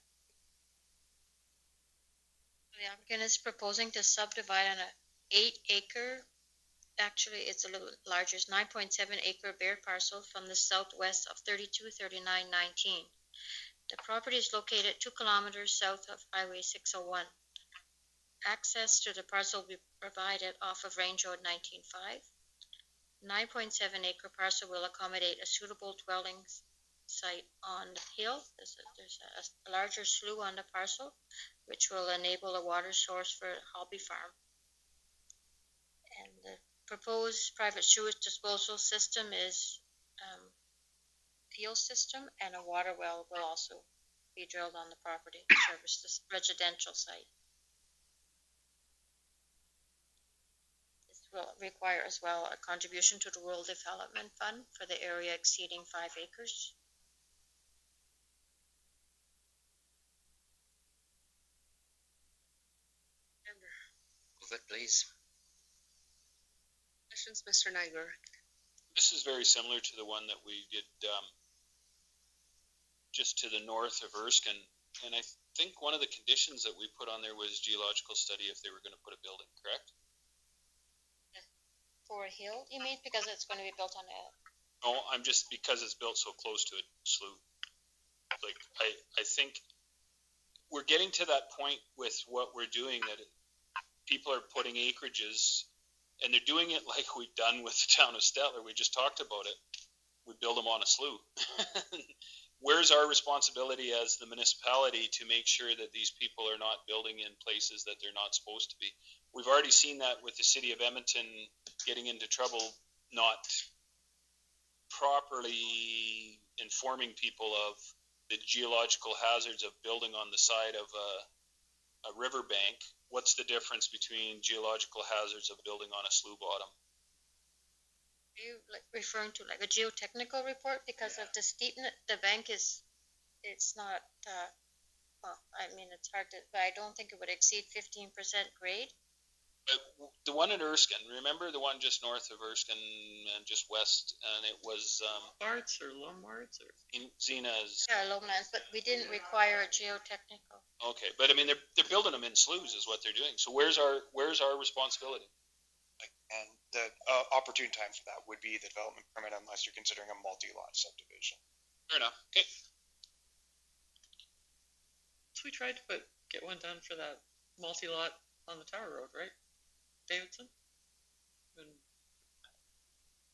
The applicant is proposing to subdivide on a 8-acre, actually it's a little larger, it's 9.7 acre bare parcel from the southwest of 323919. The property is located 2 kilometers south of Highway 601. Access to the parcel will be provided off of Range Road 19.5. 9.7 acre parcel will accommodate a suitable dwelling site on the hill. There's a larger slough on the parcel, which will enable a water source for a hobby farm. And the proposed private sewage disposal system is field system, and a water well will also be drilled on the property to service this residential site. This will require as well a contribution to the Rural Development Fund for the area exceeding 5 acres. Move it, please. Questions, Mr. Nygaard? This is very similar to the one that we did just to the north of Erskine. And I think one of the conditions that we put on there was geological study if they were going to put a building, correct? For a hill, you mean? Because it's going to be built on a... No, I'm just because it's built so close to a slough. Like, I think we're getting to that point with what we're doing that people are putting acreages, and they're doing it like we've done with the town of Stettler. We just talked about it. We build them on a slough. Where's our responsibility as the municipality to make sure that these people are not building in places that they're not supposed to be? We've already seen that with the city of Edmonton getting into trouble, not properly informing people of the geological hazards of building on the side of a riverbank. What's the difference between geological hazards of building on a slough bottom? Are you referring to like a geotechnical report? Because of the steepness, the bank it's not, well, I mean, it's hard to, but I don't think it would exceed 15% grade. The one in Erskine, remember the one just north of Erskine and just west, and it was Lombards or Lombards or? in Zena's. Yeah, lowlands, but we didn't require a geotechnical. Okay, but I mean they're building them in sloughs is what they're doing. So where's our responsibility? And the opportune time for that would be the development permit unless you're considering a multi-lot subdivision. Fair enough. Okay. So we tried to get one done for that multi-lot on the Tower Road, right? Davidson? And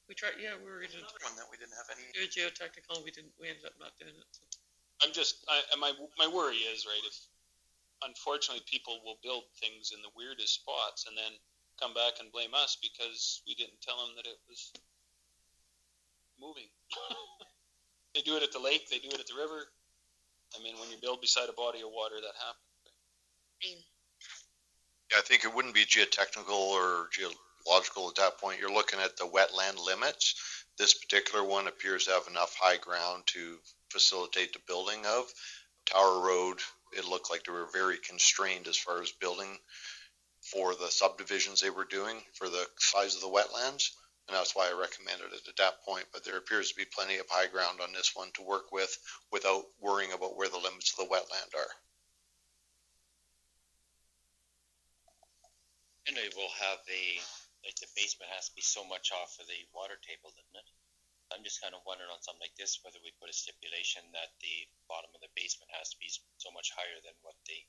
we tried, yeah, we were going to do One that we didn't have any. a geotechnical, we ended up not doing it. So. I'm just, my worry is, right, if unfortunately people will build things in the weirdest spots and then come back and blame us because we didn't tell them that it was moving. They do it at the lake, they do it at the river. I mean, when you build beside a body of water, that happens. Yeah, I think it wouldn't be geotechnical or geological at that point. You're looking at the wetland limits. This particular one appears to have enough high ground to facilitate the building of. Tower Road, it looked like they were very constrained as far as building for the subdivisions they were doing for the size of the wetlands. And that's why I recommended it at that point. But there appears to be plenty of high ground on this one to work with without worrying about where the limits of the wetland are. Generally, we'll have the basement has to be so much off of the water table, doesn't it? I'm just kind of wondering on something like this, whether we put a stipulation that the bottom of the basement has to be so much higher than what the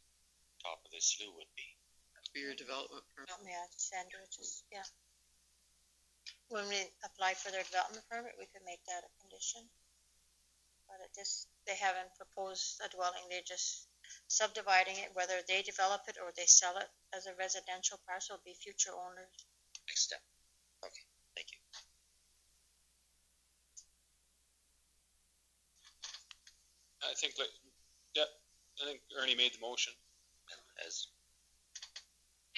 top of the slough would be. For your development permit. Yeah, sandwiches, yeah. When we apply for their development permit, we could make that a condition. But they haven't proposed a dwelling, they're just subdividing it, whether they develop it or they sell it as a residential parcel, be future owners. Next step. Okay, thank you. I think Ernie made the motion. As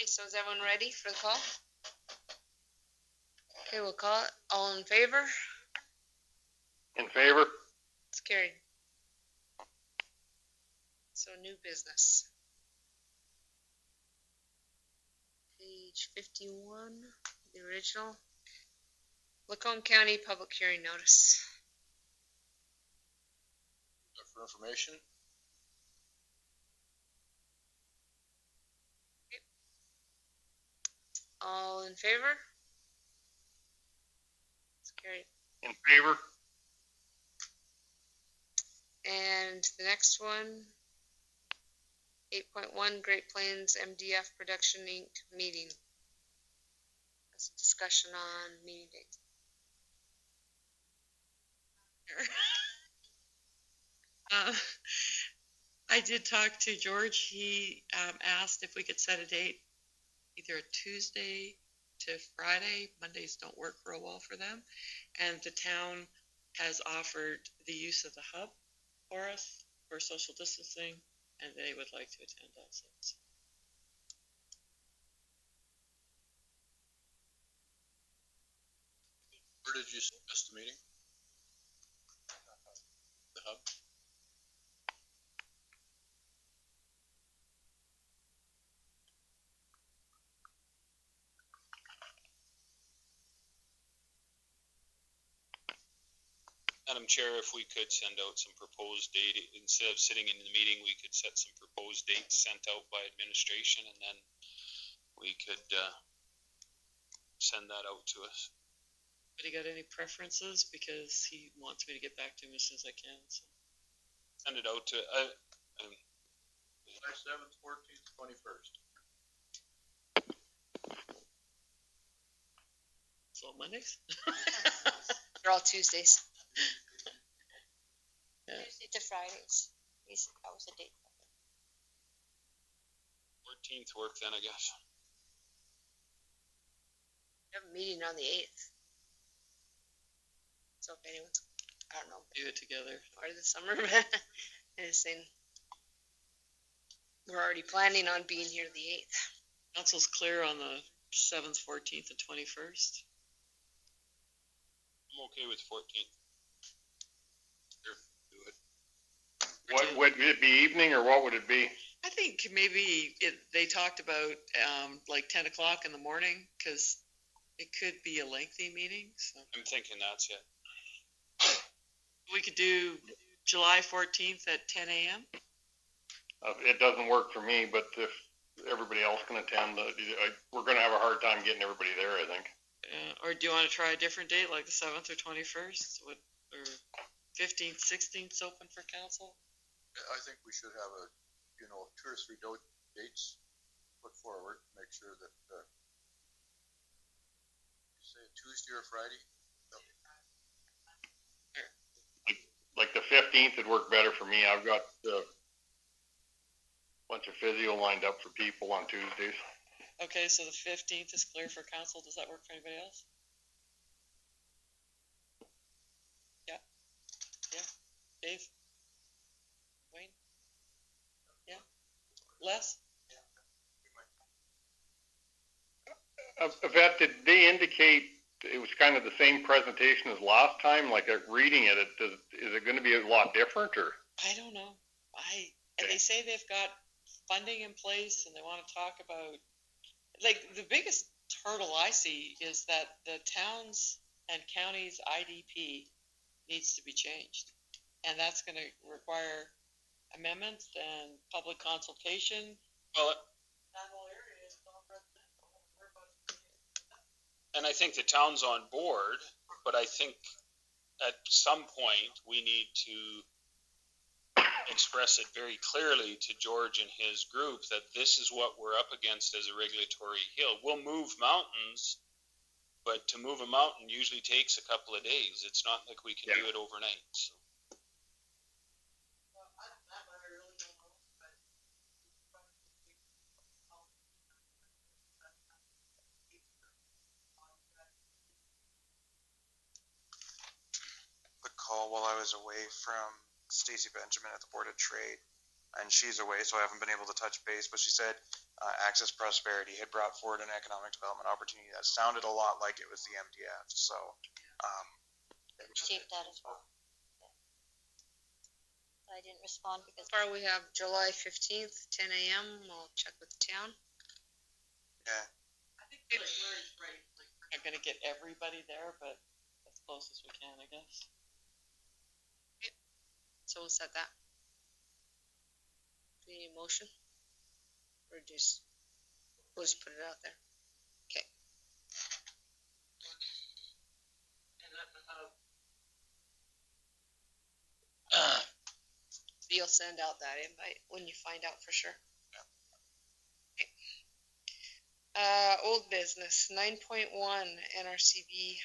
Okay, so is everyone ready for the call? Okay, we'll call it. All in favor? In favor? It's carried. So new business. Page 51, the original. Lacombe County Public Hearing Notice. For information, All in favor? It's carried. In favor? And the next one, 8.1 Great Plains MDF Production Inc. meeting. That's a discussion on meeting dates. I did talk to George. He asked if we could set a date, either a Tuesday to Friday. Mondays don't work real well for them. And the town has offered the use of the hub for us for social distancing, and they would like to attend also. So where did you suggest the meeting? The hub? Madam Chair, if we could send out some proposed date, instead of sitting in the meeting, we could set some proposed dates sent out by administration, and then we could send that out to us. but he got any preferences? Because he wants me to get back to him as soon as I can. So. Send it out to, July 7th, 14th, 21st. So Mondays? They're all Tuesdays. Tuesday to Fridays. That was the date. 14th work then, I guess. We have a meeting on the 8th. So if anyone's, I don't know, Do it together. part of the summer, anything. We're already planning on being here the 8th. Council's clear on the 7th, 14th, and 21st. I'm okay with 14th. Sure, do it. What, would it be evening or what would it be? I think maybe they talked about like 10 o'clock in the morning, because it could be a lengthy meeting. So I'm thinking that's it. we could do July 14th at 10 a.m. It doesn't work for me, but if everybody else can attend, we're gonna have a hard time getting everybody there, I think. Or do you want to try a different date, like the 7th or 21st? Or 15th, 16th open for council? I think we should have a, 2 or 3 dates put forward, make sure that, say Tuesday or Friday. Like the 15th would work better for me. I've got a bunch of physio lined up for people on Tuesdays. Okay, so the 15th is clear for council. Does that work for anybody else? Yeah. Dave? Wayne? Yeah. Les? Yvette, did they indicate it was kind of the same presentation as last time? Like reading it, is it going to be a lot different, or? I don't know. And they say they've got funding in place, and they want to talk about, like, the biggest hurdle I see is that the towns and counties IDP needs to be changed, and that's going to require amendments and public consultation. Well, and I think the town's on board, but I think at some point we need to express it very clearly to George and his group that this is what we're up against as a regulatory hill. We'll move mountains, but to move a mountain usually takes a couple of days. It's not like we can do it overnight. So. Call while I was away from Stacy Benjamin at the Board of Trade. and she's away, so I haven't been able to touch base. But she said Access Prosperity had brought forward an economic development opportunity that sounded a lot like it was the MDF. So Received that as well. I didn't respond because. So far we have July 15th, 10 a.m. I'll check with the town. yeah, I think Larry's right, like, we're not gonna get everybody there, but as close as we can, I guess. So we'll set that. Do you need a motion? Or we'll just put it out there. Okay. You'll send out that invite when you find out for sure. Okay. Old business, 9.1 NRCB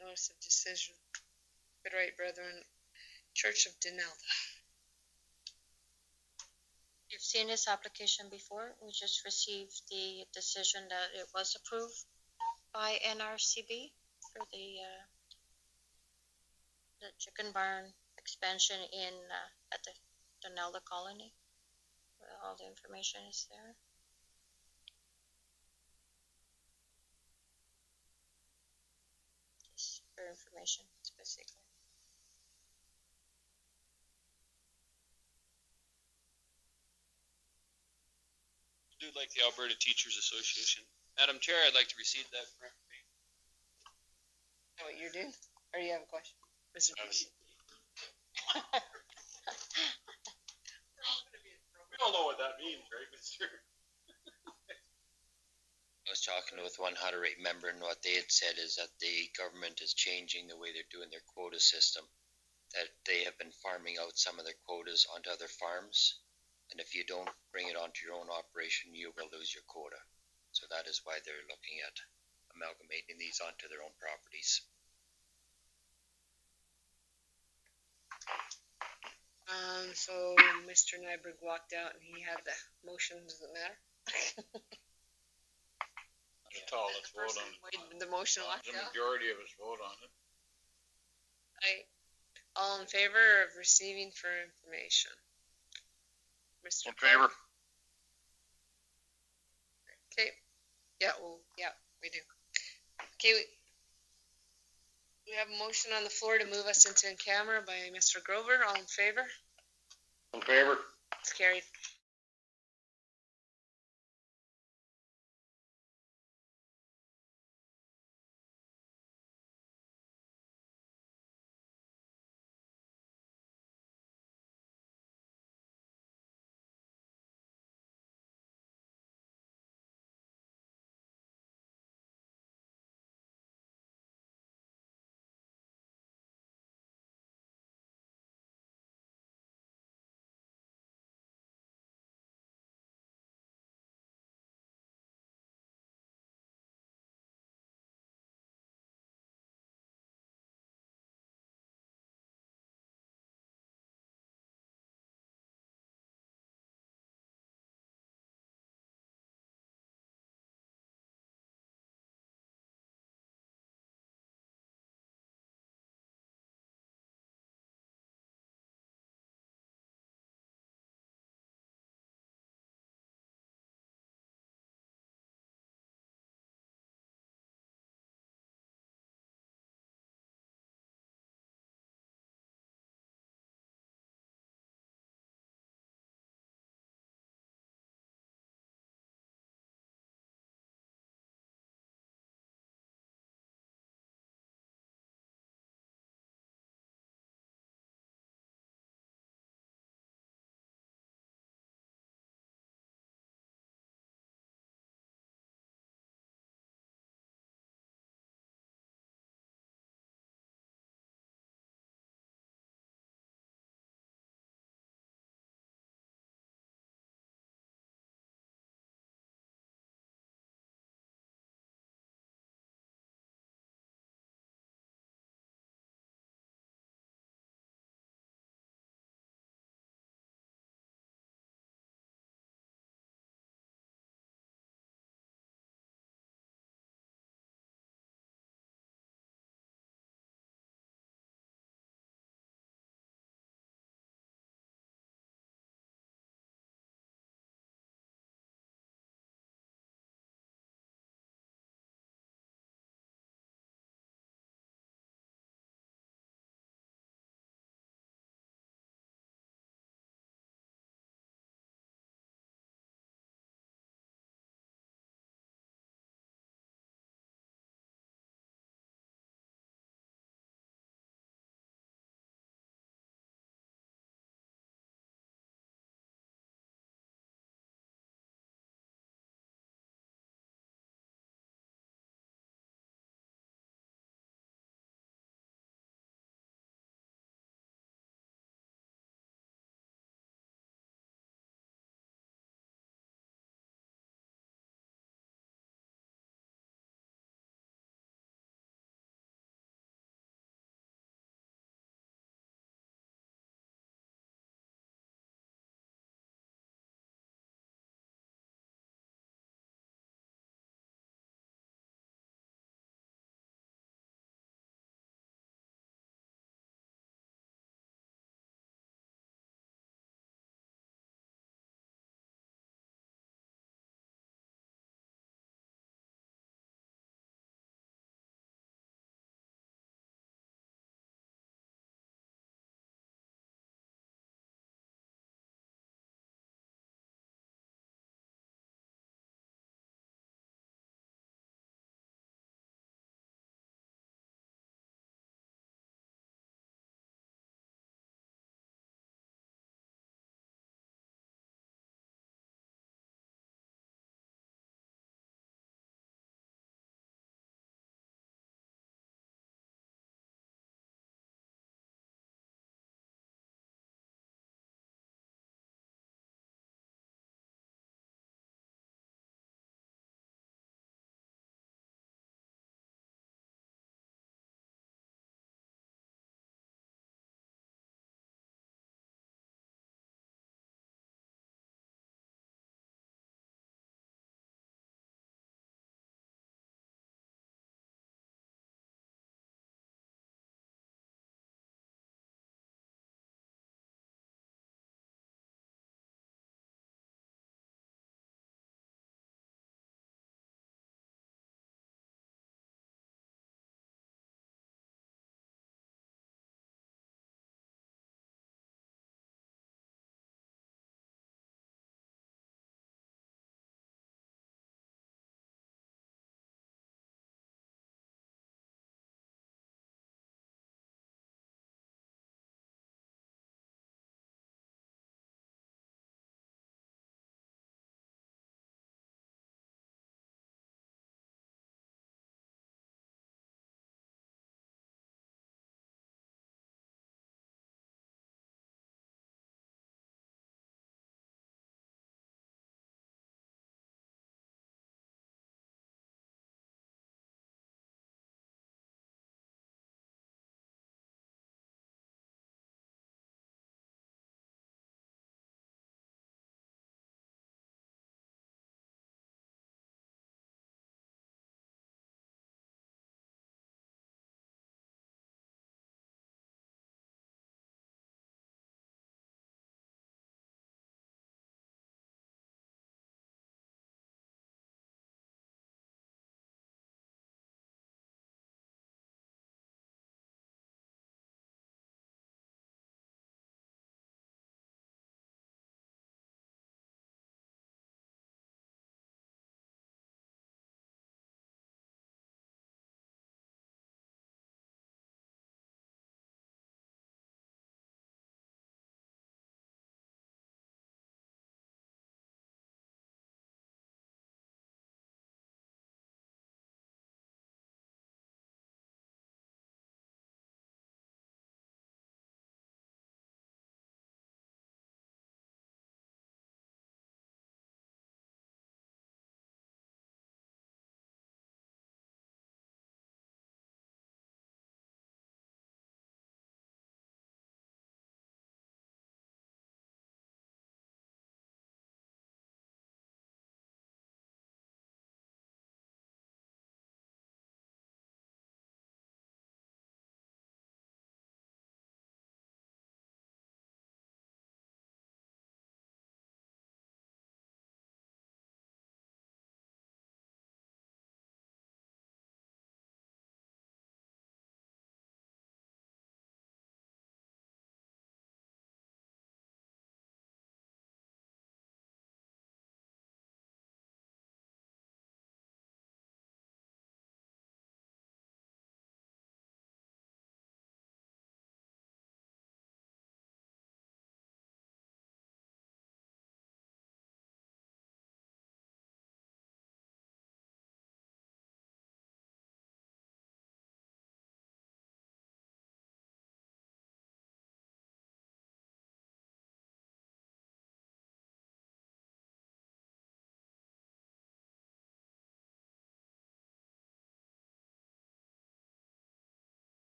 Notice of Decision. Good right, brethren. Church of Denelda. You've seen this application before. We just received the decision that it was approved by NRCB for the chicken barn expansion in at the Donelda colony. All the information is there. Just for information, specifically. Do like the Alberta Teachers Association. Madam Chair, I'd like to receive that for information. Know what you're doing? Or you have a question? Mr. We all know what that means, right, Mr.? I was talking with one Hutter rate member, and what they had said is that the government is changing the way they're doing their quota system. That they have been farming out some of their quotas onto other farms, and if you don't bring it onto your own operation, you will lose your quota. So that is why they're looking at amalgamating these onto their own properties. So Mr. Nyberg walked out and he had the motion. Does it matter? That's all, let's vote on it. Made the motion walked The out. majority of us vote on it. All in favor of receiving for information? Mr. In favor. Okay. Yeah, we do. Okay, we have a motion on the floor to move us into in camera by Mr. Grover. All in favor? In favor. It's carried.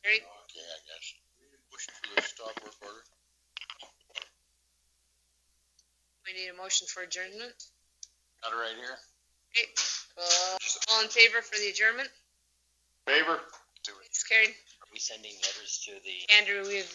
Great. Okay, I guess. Motion for the stop work order. We need a motion for adjournment. Got it right here. Okay. All in favor for the adjournment? Favor? It's carried. Are we sending letters to the Andrew, we've